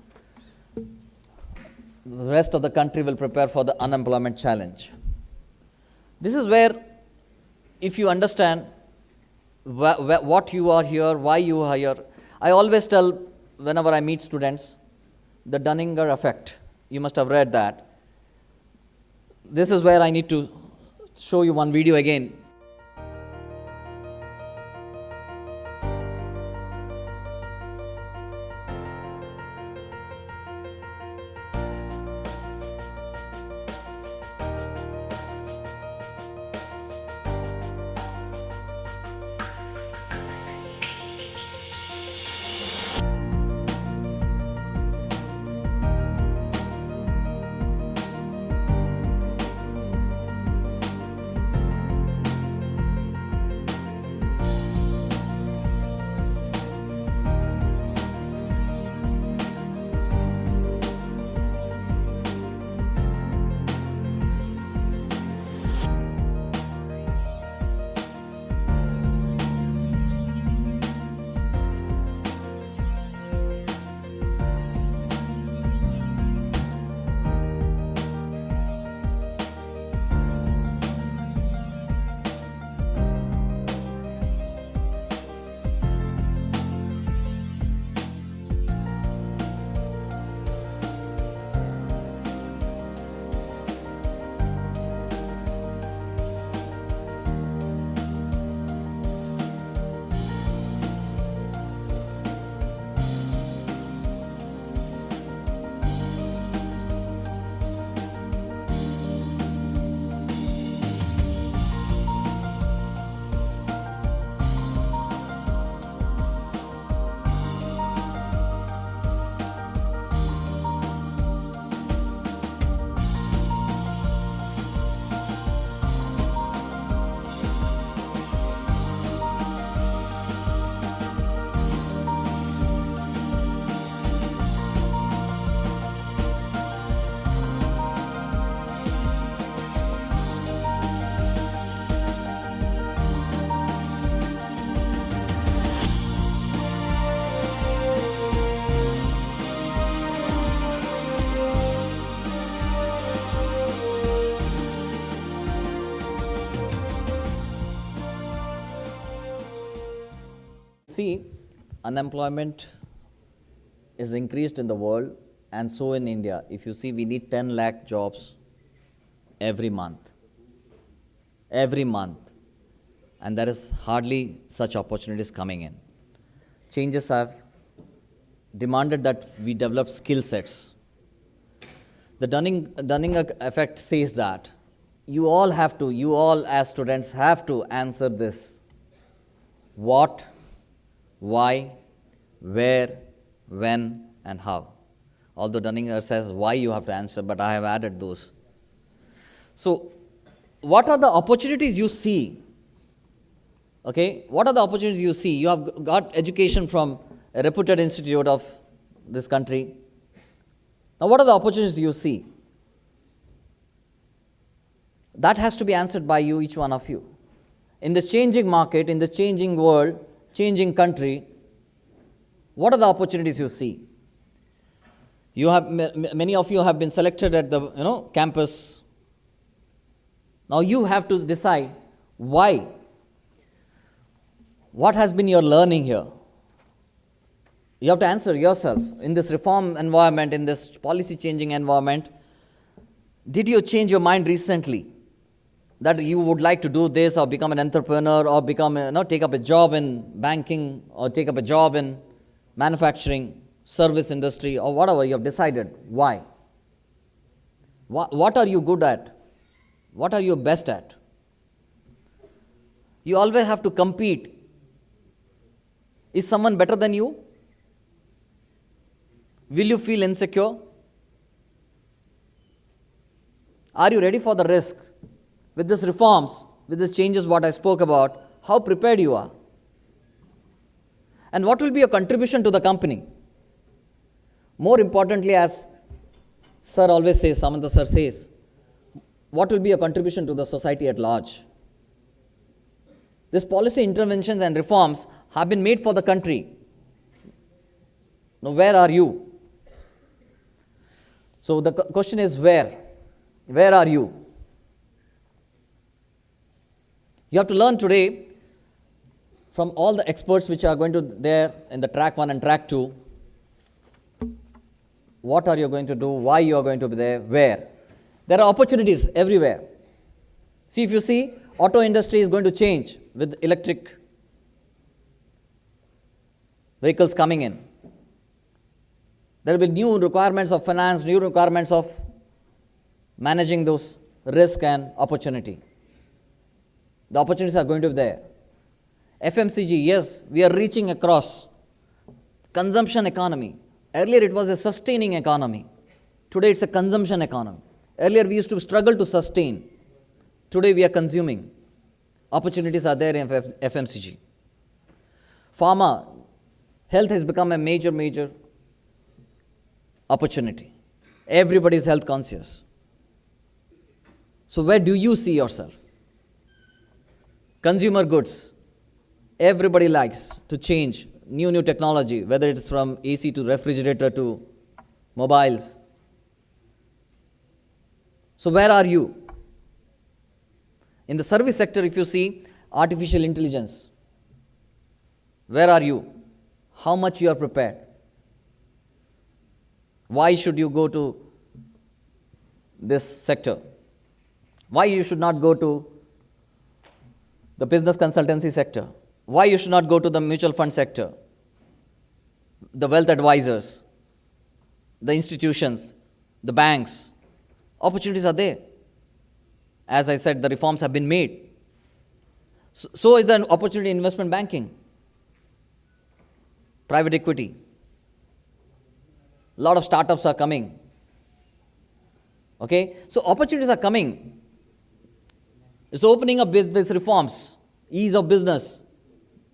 The rest of the country will prepare for the unemployment challenge. This is where, if you understand what you are here, why you are here, I always tell whenever I meet students, the Dunninger effect. You must have read that. This is where I need to show you one video again. See, unemployment is increased in the world and so in India. If you see, we need 10 lakh jobs every month. Every month. And there is hardly such opportunities coming in. Changes have demanded that we develop skill sets. The Dunning effect says that you all as students have to answer this. What, why, where, when, and how. Although Dunninger says why you have to answer, but I have added those. So, what are the opportunities you see? Okay, what are the opportunities you see? You have got education from a reputed institute of this country. Now, what are the opportunities you see? That has to be answered by you, each one of you. In this changing market, in this changing world, changing country, what are the opportunities you see? You have many of you have been selected at the campus. Now you have to decide why. What has been your learning here? You have to answer yourself. In this reform environment, in this policy changing environment, did you change your mind recently that you would like to do this or become an entrepreneur or take up a job in banking or take up a job in manufacturing, service industry or whatever you have decided? Why? What are you good at? What are you best at? You always have to compete. Is someone better than you? Will you feel insecure? Are you ready for the risk? With these reforms, with these changes what I spoke about, how prepared you are? And what will be your contribution to the company? More importantly, as Sir always says, Samanta Sir says, what will be your contribution to the society at large? These policy interventions and reforms have been made for the country. Now, where are you? So, the question is where? Where are you? You have to learn today from all the experts which are going to there in the track 1 and track 2. What are you going to do? Why you are going to be there? Where? There are opportunities everywhere. See, if you see, auto industry is going to change with electric vehicles coming in. There will be new requirements of finance, new requirements of managing those risk and opportunity. The opportunities are going to be there. FMCG, yes, we are reaching across. Consumption economy. Earlier it was a sustaining economy. Today it's a consumption economy. Earlier we used to struggle to sustain. Today we are consuming. Opportunities are there in FMCG. Pharma, health has become a major opportunity. Everybody is health conscious. So where do you see yourself? Consumer goods. Everybody likes to change new technology, whether it's from AC to refrigerator to mobiles. So where are you? In the service sector, if you see artificial intelligence, where are you? How much you are prepared? Why should you go to this sector? Why you should not go to the business consultancy sector? Why you should not go to the mutual fund sector, the wealth advisors, the institutions, the banks? Opportunities are there. As I said, the reforms have been made. So is the opportunity in investment banking, private equity. A lot of startups are coming. Okay, so opportunities are coming. It's opening up with these reforms, ease of business,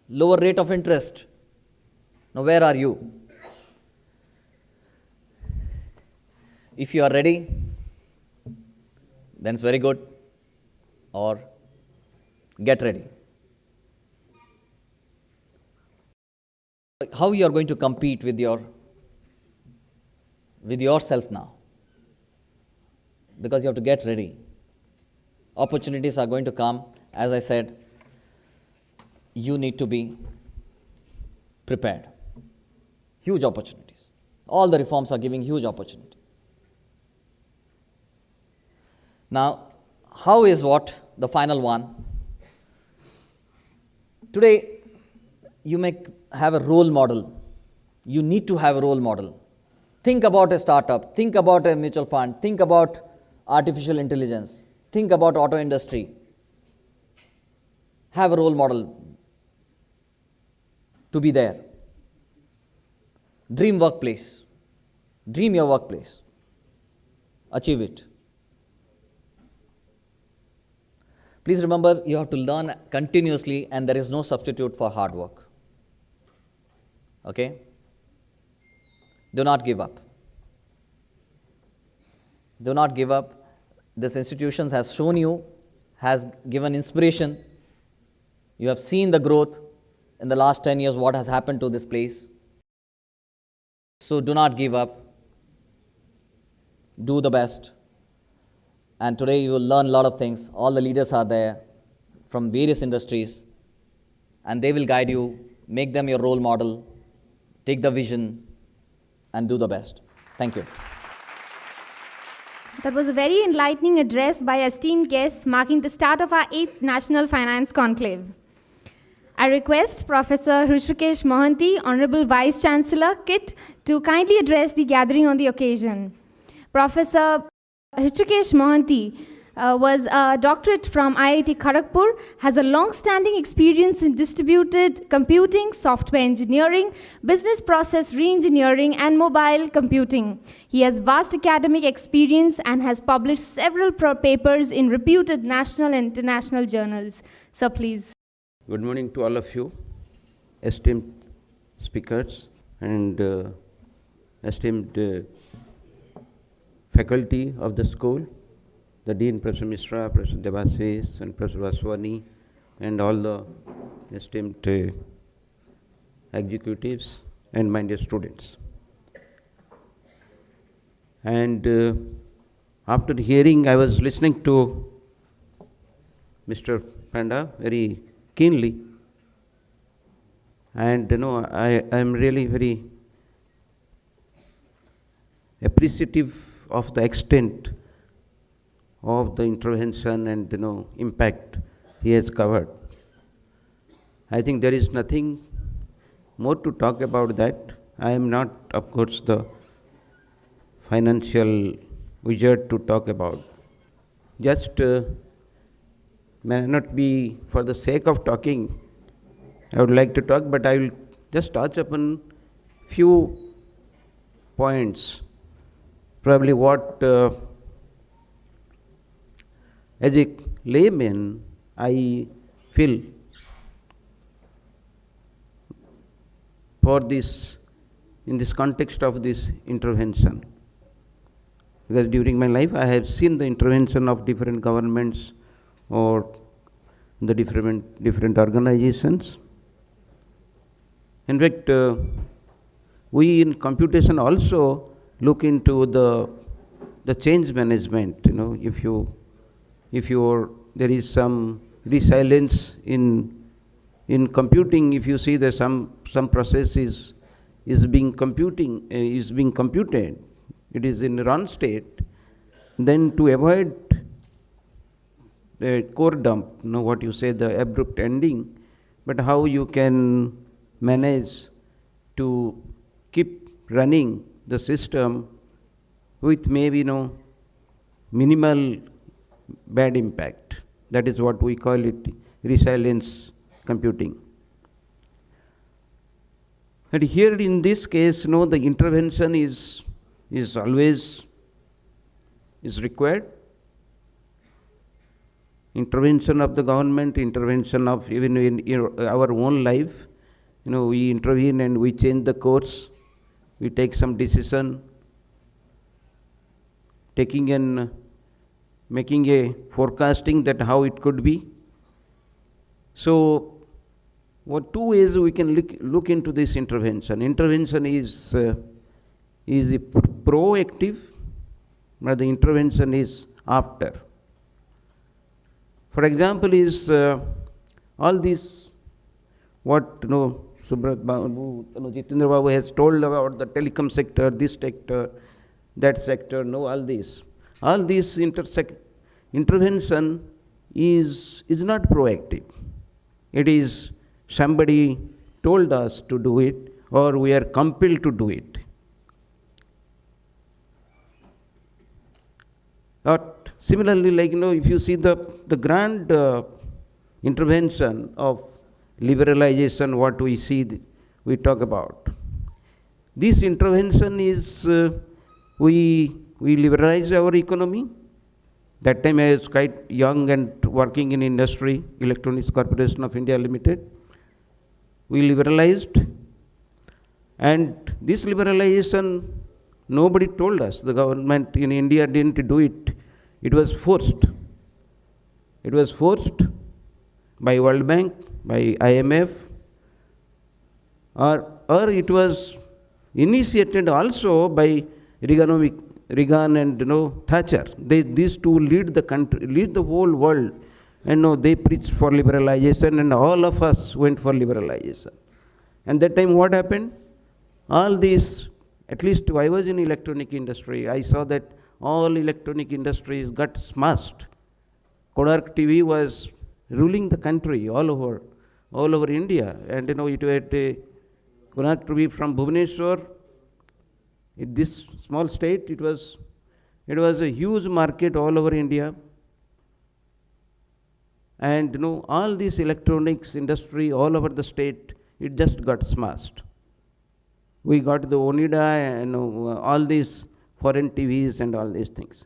lower rate of interest. Now, where are you? If you are ready, then it's very good. Or get ready. How you are going to compete with yourself now? Because you have to get ready. Opportunities are going to come. As I said, you need to be prepared. Huge opportunities. All the reforms are giving huge opportunity. Now, how is what the final one? Today, you may have a role model. You need to have a role model. Think about a startup. Think about a mutual fund. Think about artificial intelligence. Think about auto industry. Have a role model to be there. Dream workplace. Dream your workplace. Achieve it. Please remember, you have to learn continuously, and there is no substitute for hard work. Okay? Do not give up. Do not give up. This institution has shown you, has given inspiration. You have seen the growth in the last 10 years, what has happened to this place. So do not give up. Do the best. And today you will learn a lot of things. All the leaders are there from various industries, and they will guide you, make them your role model, take the vision, and do the best. Thank you. That was a very enlightening address by esteemed guests marking the start of our 8th National Finance Conclave. I request Professor Hrishikesh Mohanty, Honorable Vice Chancellor, KIT, to kindly address the gathering on the occasion. Professor Hrishikesh Mohanty was a doctorate from IIT Kharagpur, has a long-standing experience in distributed computing, software engineering, business process re-engineering, and mobile computing. He has vast academic experience and has published several papers in reputed national and international journals. Sir, please. Good morning to all of you, esteemed speakers and esteemed faculty of the school, the Dean, Professor Mishra, Professor Devasis, and Professor Vaswani, and all the esteemed executives and my dear students. And after hearing, I was listening to Mr. Panda very keenly, and I am really very appreciative of the extent of the intervention and impact he has covered. I think there is nothing more to talk about that. I am not, of course, the financial wizard to talk about. Just may not be for the sake of talking. I would like to talk, but I will just touch upon few points. Probably what, as a layman, I feel for this, in this context of this intervention. Because during my life, I have seen the intervention of different governments or the different organizations. In fact, we in computation also look into the change management. If there is some resilience in computing, if you see that some process is being computed, it is in run state, then to avoid the core dump, what you say, the abrupt ending, but how you can manage to keep running the system with maybe minimal bad impact. That is what we call it, resilience computing. And here in this case, the intervention is always required. Intervention of the government, intervention of even in our own life. We intervene and we change the course. We take some decision, making a forecasting that how it could be. So, what two ways we can look into this intervention. Intervention is proactive, but the intervention is after. For example, is all this what Subrat Babu, Jitendra Babu has told about the telecom sector, this sector, that sector, all this. All this intervention is not proactive. It is somebody told us to do it, or we are compelled to do it. But similarly, if you see the grand intervention of liberalization, what we see, we talk about. This intervention is, we liberalize our economy. That time I was quite young and working in industry, Electronics Corporation of India Limited. We liberalized, and this liberalization, nobody told us. The government in India didn't do it. It was forced. It was forced by World Bank, by IMF, or it was initiated also by Reagan and Thatcher. These two lead the country, lead the whole world, and they preached for liberalization, and all of us went for liberalization. And that time what happened? All these, at least I was in electronic industry, I saw that all electronic industries got smashed. Kodak TV was ruling the country all over India, and it had Kodak TV from Bhubaneswar. In this small state, it was It was a huge market all over India. And all this electronics industry all over the state, it just got smashed. We got the Oneida and all these foreign TVs and all these things.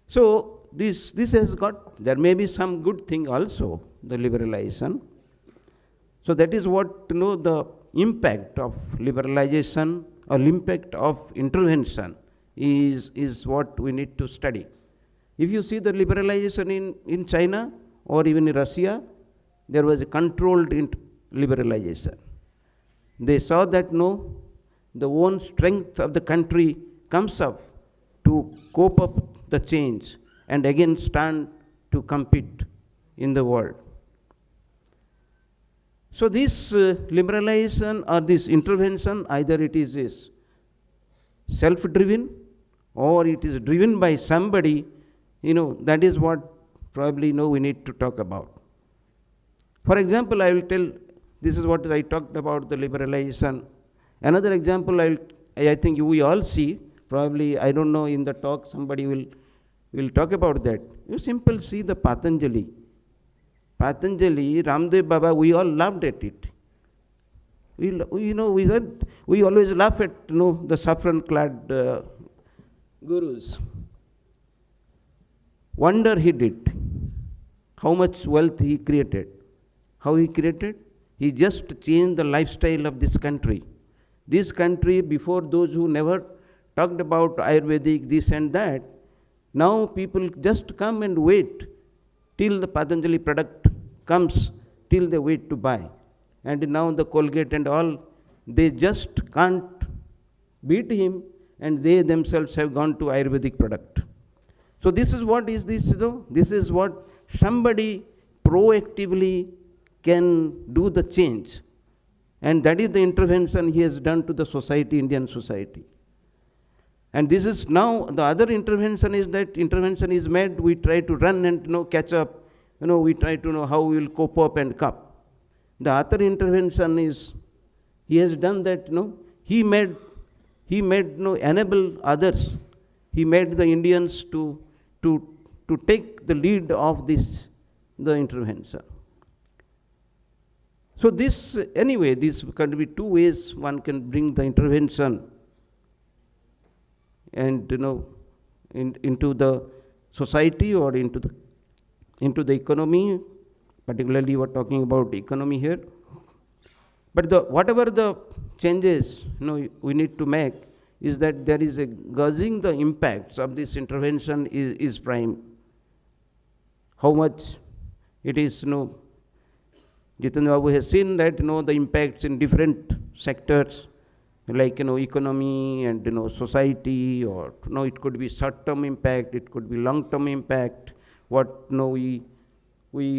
So this has got, there may be some good thing also, the liberalization. So that is what the impact of liberalization or impact of intervention is what we need to study. If you see the liberalization in China or even in Russia, there was a controlled liberalization. They saw that the own strength of the country comes up to cope up the change and again stand to compete in the world. So this liberalization or this intervention, either it is self-driven or it is driven by somebody, that is what probably we need to talk about. For example, I will tell, this is what I talked about, the liberalization. Another example I think we all see, probably, I don't know, in the talk somebody will talk about that. You simply see the Patanjali, Ramdev Baba, we all laughed at it. We always laugh at the saffron-clad gurus. Wonder he did, how much wealth he created. How he created? He just changed the lifestyle of this country. This country, before those who never talked about Ayurvedic, this and that, now people just come and wait till the Patanjali product comes, till they wait to buy. And now the Colgate and all, they just can't beat him, and they themselves have gone to Ayurvedic product. So this is what is this, this is what somebody proactively can do the change. And that is the intervention he has done to the society, Indian society. And this is now, the other intervention is that intervention is made, we try to run and catch up, we try to know how we will cope up and cup. The other intervention is, he has done that, he made enable others. He made the Indians to take the lead of the intervention. So this, anyway, this can be two ways one can bring the intervention and into the society or into the economy. Particularly, we are talking about economy here. But whatever the changes we need to make is that there is a gauging the impacts of this intervention is prime. How much it is, Jitendra Babu has seen that the impacts in different sectors, like economy and society, or it could be short-term impact, it could be long-term impact. What we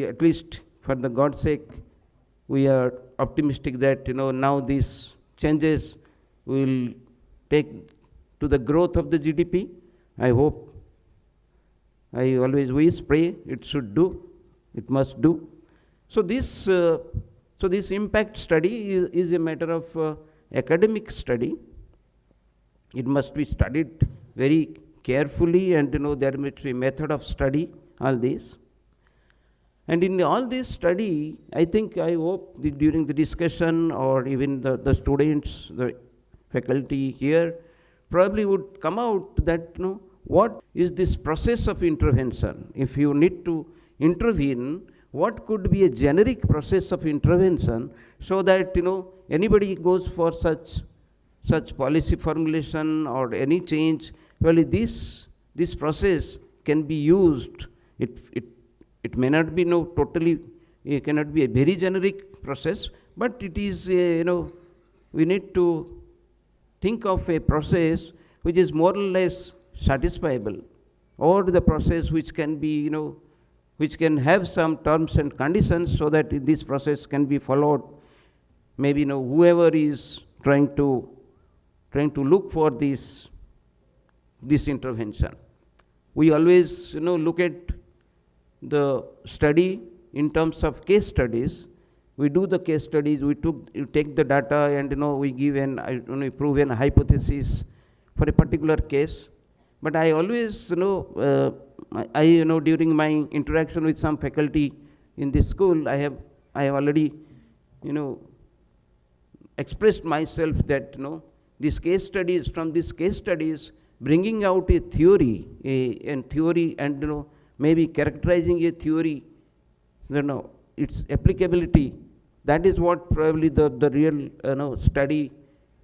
at least for the God's sake, we are optimistic that now these changes will take to the growth of the GDP. I hope. I always wish, pray it should do, it must do. So this impact study is a matter of academic study. It must be studied very carefully, and there must be method of study, all this. And in all this study, I hope that during the discussion or even the students, the faculty here, probably would come out that what is this process of intervention? If you need to intervene, what could be a generic process of intervention so that anybody goes for such policy formulation or any change, well, this process can be used. It may not be totally, it cannot be a very generic process, but it is we need to think of a process which is more or less satisfiable, or the process which can be which can have some terms and conditions so that this process can be followed. Maybe whoever is trying to look for this intervention. We always look at the study in terms of case studies. We do the case studies, we take the data and we give we prove an hypothesis for a particular case. But I always, during my interaction with some faculty in this school, I have already, expressed myself that, these case studies, from these case studies, bringing out a theory, and, maybe characterizing a theory, its applicability, that is what probably the real, study,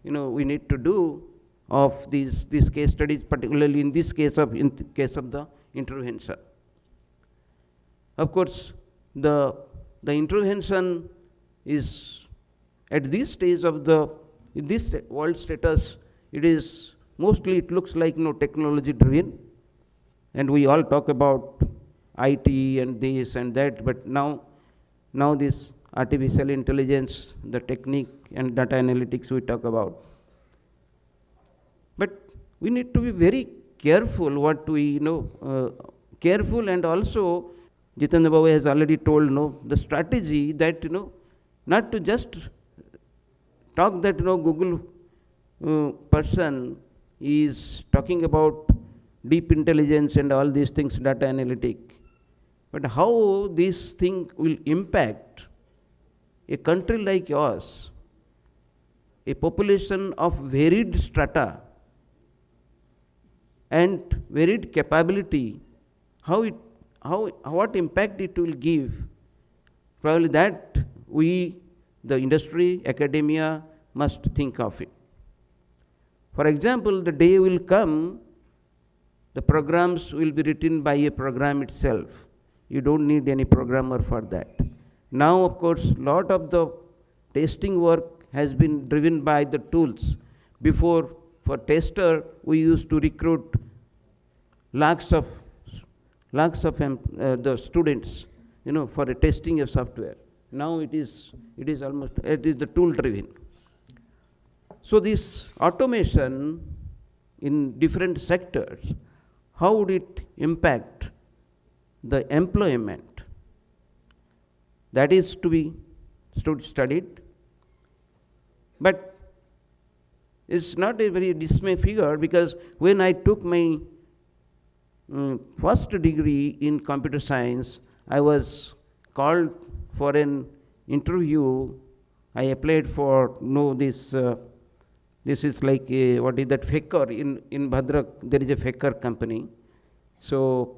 we need to do of these case studies, particularly in this case of the intervention. Of course, the intervention is at this stage of in this world status, it is mostly, it looks like technology driven, and we all talk about IT and this and that, but now this artificial intelligence, the technique and data analytics we talk about. But we need to be very careful what we careful, and also Jitendra Babu has already told the strategy that not to just talk that Google person is talking about deep intelligence and all these things, data analytic, but how this thing will impact a country like yours, a population of varied strata and varied capability, what impact it will give, probably that we, the industry, academia, must think of it. For example, the day will come, the programs will be written by a program itself. You don't need any programmer for that. Now, of course, lot of the testing work has been driven by the tools. Before, for tester, we used to recruit lakhs of the students, for a testing of software. Now it is the tool driven. So this automation in different sectors, how would it impact the employment? That is to be studied. But it's not a very dismay figure, because when I took my first degree in computer science, I was called for an interview. I applied for this is like what is that, Faker in Bhadrak, there is a Faker company. So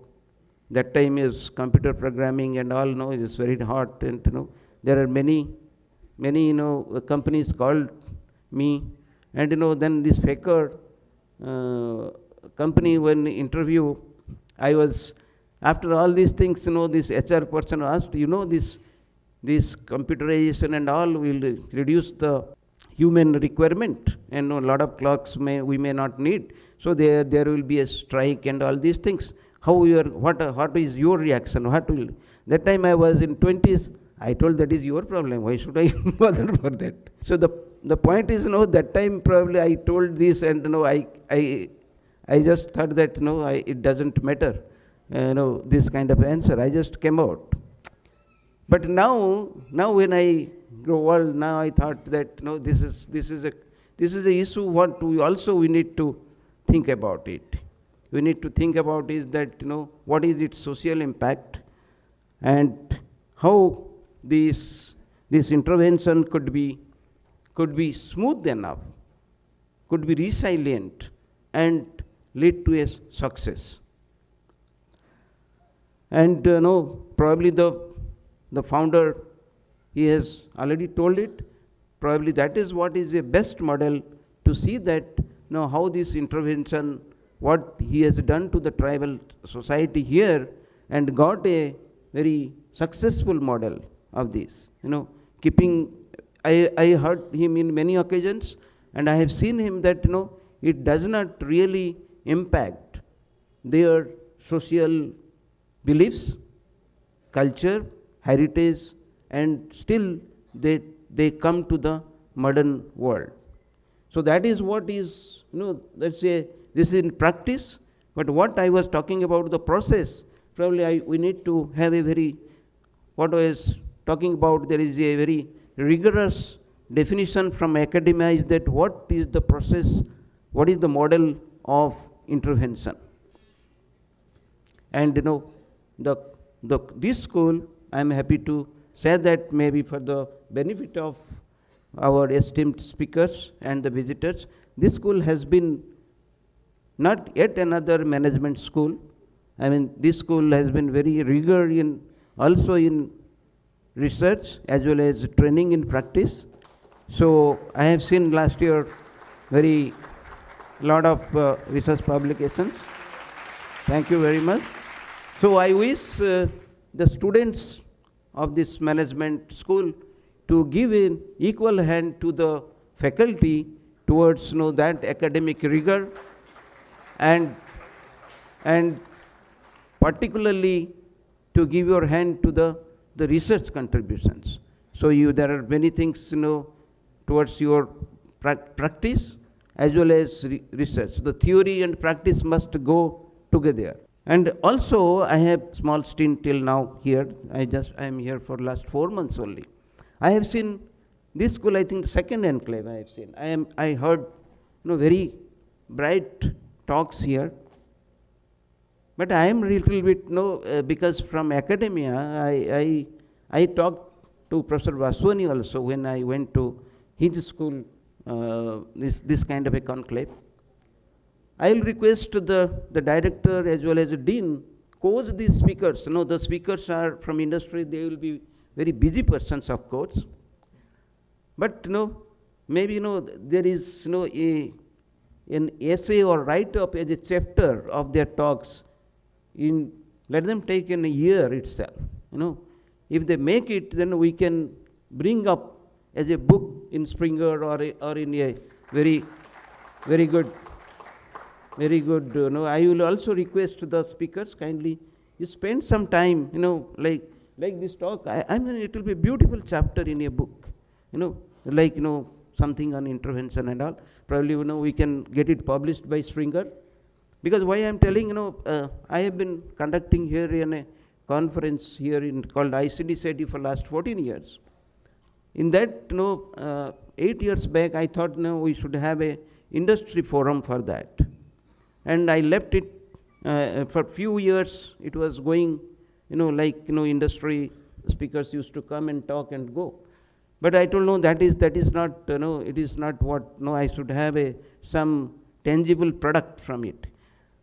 that time is computer programming and all, it is very hot, and there are many companies called me, and then this Faker company, when interview, I was, after all these things, this HR person asked, this computerization and all will reduce the human requirement, and a lot of clerks we may not need, so there will be a strike and all these things. What is your reaction? That time I was in 20s. I told, that is your problem. Why should I bother for that? So the point is, that time probably I told this, and I just thought that it doesn't matter, this kind of answer. I just came out. But now when I grow old, now I thought that this is a issue. What we need to think about it. We need to think about is that what is its social impact, and how this intervention could be smooth enough, could be resilient, and lead to a success. And probably the founder, he has already told it. Probably that is what is a best model to see that how this intervention, what he has done to the tribal society here, and got a very successful model of this. I heard him in many occasions, and I have seen him that it does not really impact their social beliefs, culture, heritage, and still they come to the modern world. So that is what is, let's say, this is in practice. But what I was talking about, the process, probably we need to have a very, what I was talking about, there is a very rigorous definition from academia, is that what is the process, what is the model of intervention. And this school, I'm happy to say that maybe for the benefit of our esteemed speakers and the visitors, this school has been not yet another management school. I mean, this school has been very rigor also in research as well as training in practice. So I have seen last year very lot of research publications. Thank you very much. So I wish the students of this management school to give an equal hand to the faculty towards that academic rigor, and particularly to give your hand to the research contributions. So there are many things towards your practice as well as research. The theory and practice must go together. And also I have small stint till now here. I am here for last 4 months only. I have seen this school, I think the second enclave I have seen. I heard very bright talks here. But I am little bit because from academia I talked to Professor Vaswani also when I went to his school, this kind of a conclave. I will request the director as well as the dean coach these speakers. The speakers are from industry, they will be very busy persons of course. But maybe there is an essay or write-up as a chapter of their talks. Let them take in a year itself. If they make it, then we can bring up as a book in Springer or in a very good. I will also request the speakers kindly you spend some time. Like this talk. I mean, it will be a beautiful chapter in a book. Something on intervention and all. Probably we can get it published by Springer. Because why I am telling, I have been conducting here in a conference here called ICD-SETI for last 14 years. In that, 8 years back, I thought, we should have a industry forum for that. And I left it for a few years. It was going, industry speakers used to come and talk and go. But I told, no, that is not, it is not what, I should have some tangible product from it.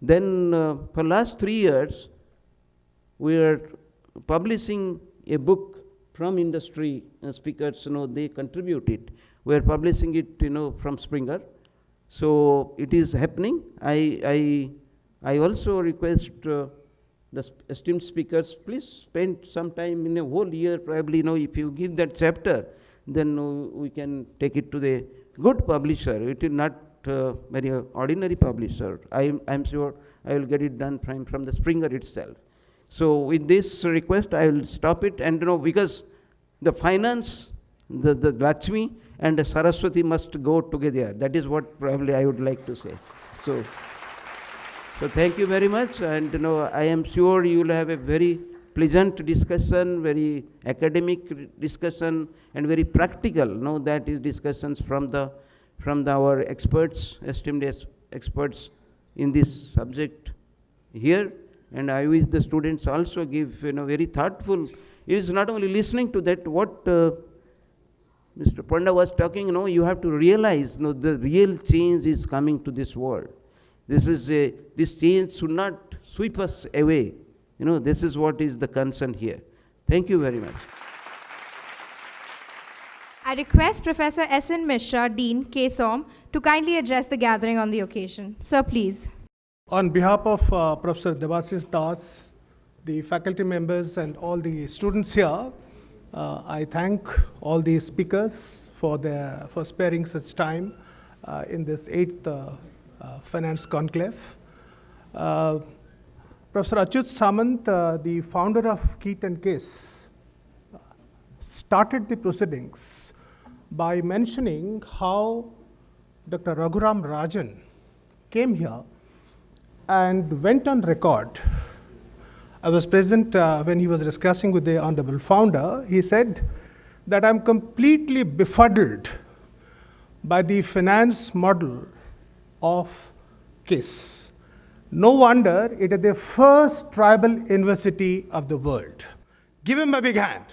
Then for last 3 years, we are publishing a book from industry speakers, they contribute it. We are publishing it, from Springer. So it is happening. I also request the esteemed speakers, please spend some time in a whole year, probably, if you give that chapter, then we can take it to the good publisher. It is not very ordinary publisher. I am sure I will get it done from the Springer itself. So with this request, I will stop it. And because the finance, the Lakshmi and the Saraswati must go together. That is what probably I would like to say. So thank you very much. And I am sure you will have a very pleasant discussion, very academic discussion, and very practical. That is discussions from our experts, esteemed experts in this subject here. And I wish the students also give very thoughtful. It is not only listening to that what Mr. Panda was talking. You have to realize the real change is coming to this world. This change should not sweep us away. This is what is the concern here. Thank you very much. I request Professor S.N. Mishra, Dean, KSOM, to kindly address the gathering on the occasion. Sir, please. On behalf of Professor Devasis Das, the faculty members and all the students here, I thank all the speakers for sparing such time in this 8th Finance Conclave. Professor Achyut Samant, the founder of KEET and KISS, started the proceedings by mentioning how Dr. Raghuram Rajan came here and went on record. I was present when he was discussing with the honorable founder. He said that I'm completely befuddled by the finance model of KISS. No wonder it is the first tribal university of the world. Give him a big hand.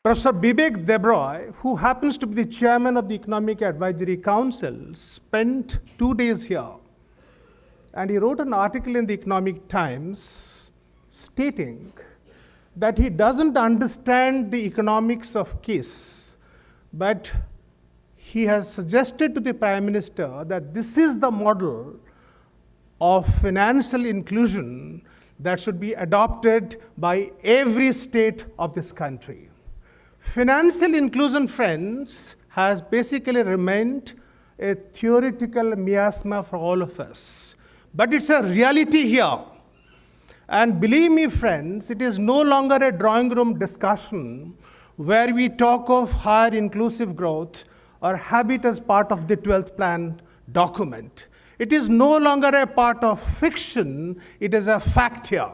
Professor Bibek Debroy, who happens to be the chairman of the Economic Advisory Council, spent 2 days here. And he wrote an article in the Economic Times stating that he doesn't understand the economics of KISS, but he has suggested to the Prime Minister that this is the model of financial inclusion that should be adopted by every state of this country. Financial inclusion, friends, has basically remained a theoretical miasma for all of us. But it's a reality here. And believe me, friends, it is no longer a drawing room discussion where we talk of higher inclusive growth or habit as part of the 12th plan document. It is no longer a part of fiction, it is a fact here.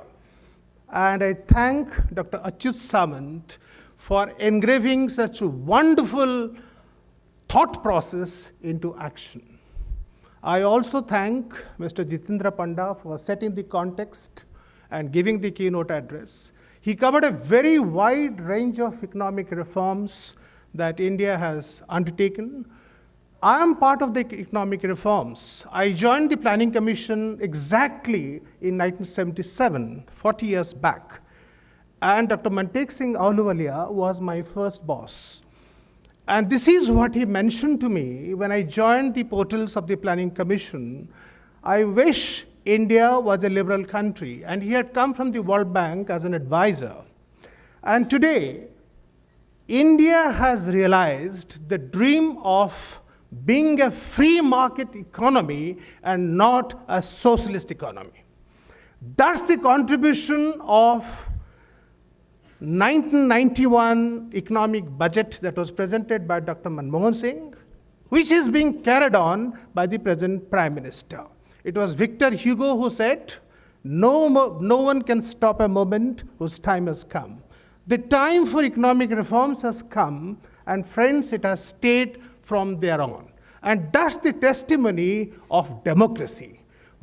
And I thank Dr. Achyut Samant for engraving such a wonderful thought process into action. I also thank Mr. Jitendra Panda for setting the context and giving the keynote address. He covered a very wide range of economic reforms that India has undertaken. I am part of the economic reforms. I joined the Planning Commission exactly in 1977, 40 years back. And Dr. Mantek Singh Ahluwalia was my first boss. And this is what he mentioned to me when I joined the portals of the Planning Commission. I wish India was a liberal country. And he had come from the World Bank as an advisor. And today, India has realized the dream of being a free market economy and not a socialist economy. That's the contribution of 1991 economic budget that was presented by Dr. Manmohan Singh, which is being carried on by the present Prime Minister. It was Victor Hugo who said, no one can stop a moment whose time has come. The time for economic reforms has come, and friends, it has stayed from there on. And that's the testimony of democracy,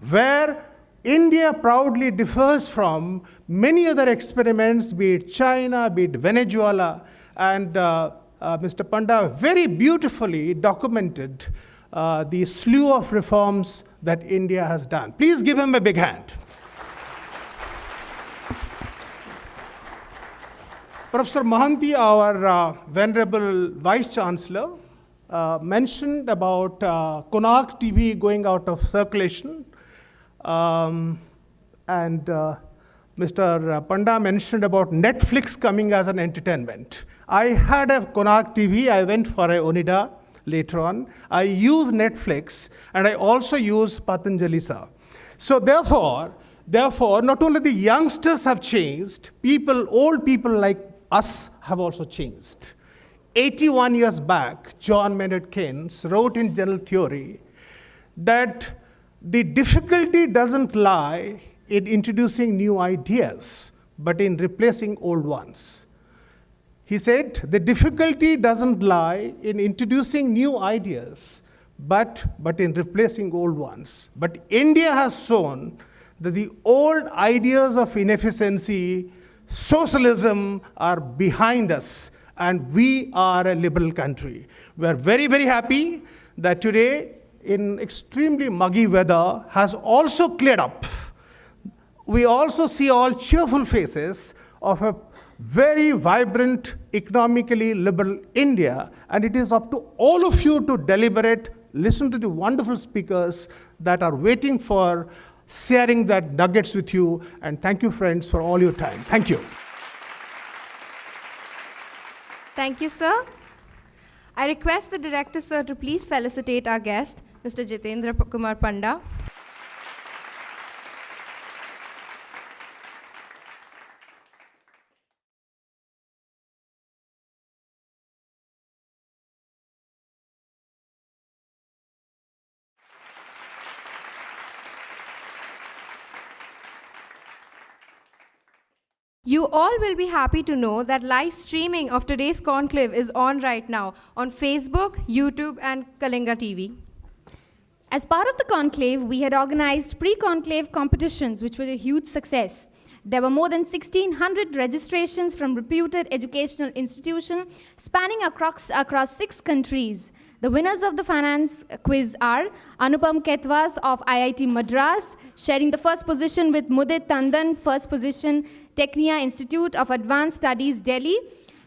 where India proudly differs from many other experiments, be it China, be it Venezuela, and Mr. Panda very beautifully documented the slew of reforms that India has done. Please give him a big hand. Professor Mohanty, our venerable Vice Chancellor, mentioned about Konark TV going out of circulation. And Mr. Panda mentioned about Netflix coming as an entertainment. I had a Konark TV, I went for a Onida later on. I use Netflix, and I also use Patanjali Sir. So therefore, not only the youngsters have changed, old people like us have also changed. 81 years back, John Maynard Keynes wrote in General Theory that the difficulty doesn't lie in introducing new ideas, but in replacing old ones. He said, the difficulty doesn't lie in introducing new ideas, but in replacing old ones. But India has shown that the old ideas of inefficiency, socialism are behind us, and we are a liberal country. We are very, very happy that today, in extremely muggy weather, has also cleared up. We also see all cheerful faces of a very vibrant, economically liberal India, and it is up to all of you to deliberate, listen to the wonderful speakers that are waiting for sharing that nuggets with you, and thank you, friends, for all your time. Thank you. Thank you, sir. I request the director, sir, to please felicitate our guest, Mr. Jitendra Kumar Panda. You all will be happy to know that live streaming of today's conclave is on right now on Facebook, YouTube, and Kalinga TV. As part of the conclave, we had organized pre-conclave competitions, which were a huge success. There were more than 1,600 registrations from reputed educational institutions spanning across 6 countries. The winners of the finance quiz are Anupam Ketwas of IIT Madras, sharing the first position with Mudit Tandon, first position, Technia Institute of Advanced Studies, Delhi,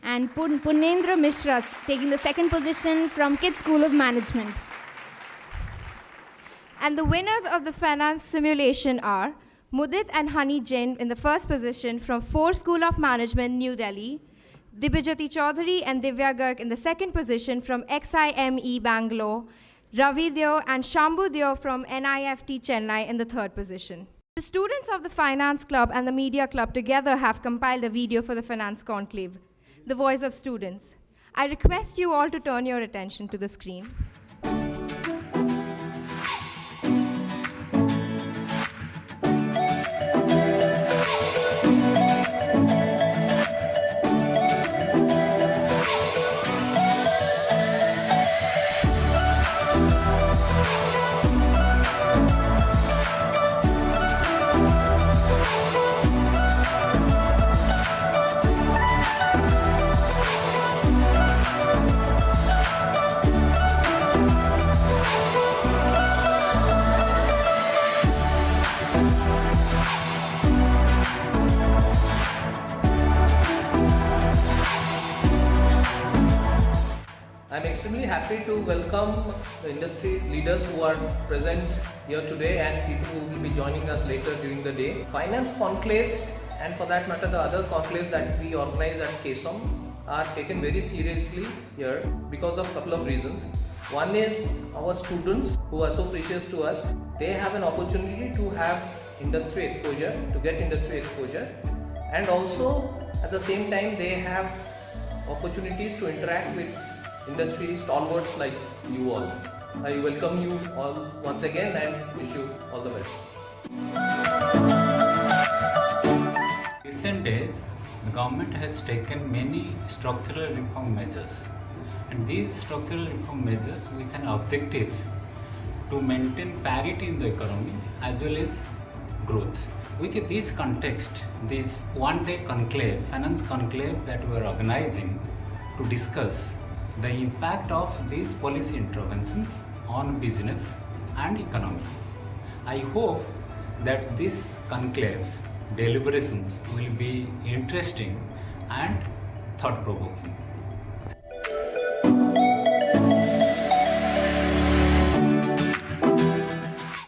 and Punendra Mishra taking the second position from Kids School of Management. And the winners of the finance simulation are Mudit and Hani Jain in the first position from 4 School of Management, New Delhi, Dibijati Chaudhary and Divya Garg in the second position from XIME Bangalore, Ravi Deo and Shambhu Deo from NIFT Chennai in the third position. The students of the Finance Club and the Media Club together have compiled a video for the Finance Conclave, The Voice of Students. I request you all to turn your attention to the screen. I'm extremely happy to welcome the industry leaders who are present here today and people who will be joining us later during the day. Finance conclaves, and for that matter the other conclaves that we organize at KSOM, are taken very seriously here because of a couple of reasons. One is our students who are so precious to us. They have an opportunity to have industry exposure, to get industry exposure, and also at the same time they have opportunities to interact with industry stalwarts like you all. I welcome you all once again and wish you all the best. Recent days, the government has taken many structural reform measures, and these structural reform measures with an objective to maintain parity in the economy as well as growth. With this context, this one-day conclave, finance conclave that we are organizing to discuss the impact of these policy interventions on business and economy. I hope that this conclave deliberations will be interesting and thought-provoking.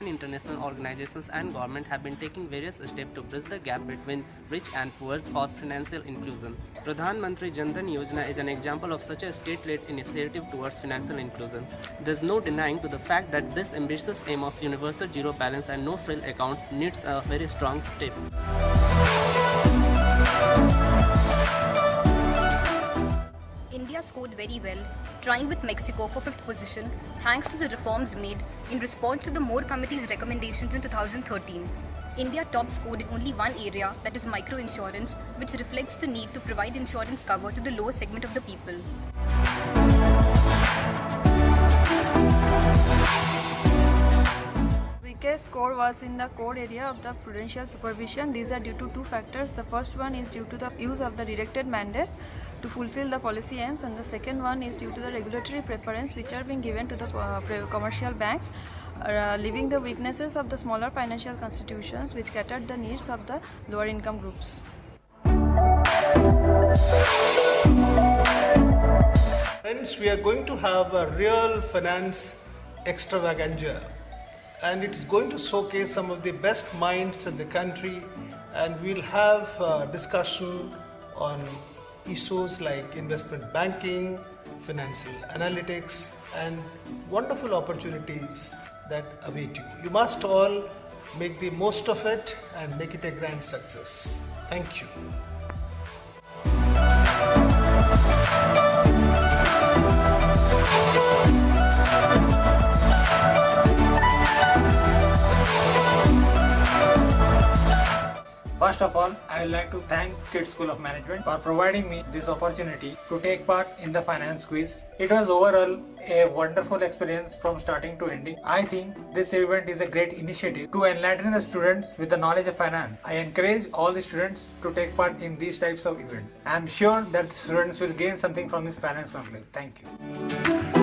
International organizations and government have been taking various steps to bridge the gap between rich and poor for financial inclusion. Pradhan Mantri Jan Dhan Yojana is an example of such a state-led initiative towards financial inclusion. There is no denying to the fact that this ambitious aim of universal zero balance and no frill accounts needs a very strong step. India scored very well, trying with Mexico for 5th position thanks to the reforms made in response to the Moore Committee's recommendations in 2013. India top scored in only one area, that is micro-insurance, which reflects the need to provide insurance cover to the lower segment of the people. Weakest score was in the core area of the prudential supervision. These are due to 2 factors. The first one is due to the use of the directed mandates to fulfill the policy aims, and the second one is due to the regulatory preference which are being given to the commercial banks, leaving the weaknesses of the smaller financial institutions which catered the needs of the lower income groups. Friends, we are going to have a real finance extravaganza, and it's going to showcase some of the best minds in the country, and we'll have a discussion on issues like investment banking, financial analytics, and wonderful opportunities that await you. You must all make the most of it and make it a grand success. Thank you. First of of all, I would like to thank KIT School of Management for providing me this opportunity to take part in the finance quiz. It was overall a wonderful experience from starting to ending. I think this event is a great initiative to enlighten the students with the knowledge of finance. I encourage all the students to take part in these types of events. I am sure that the students will gain something from this finance conclave. Thank you.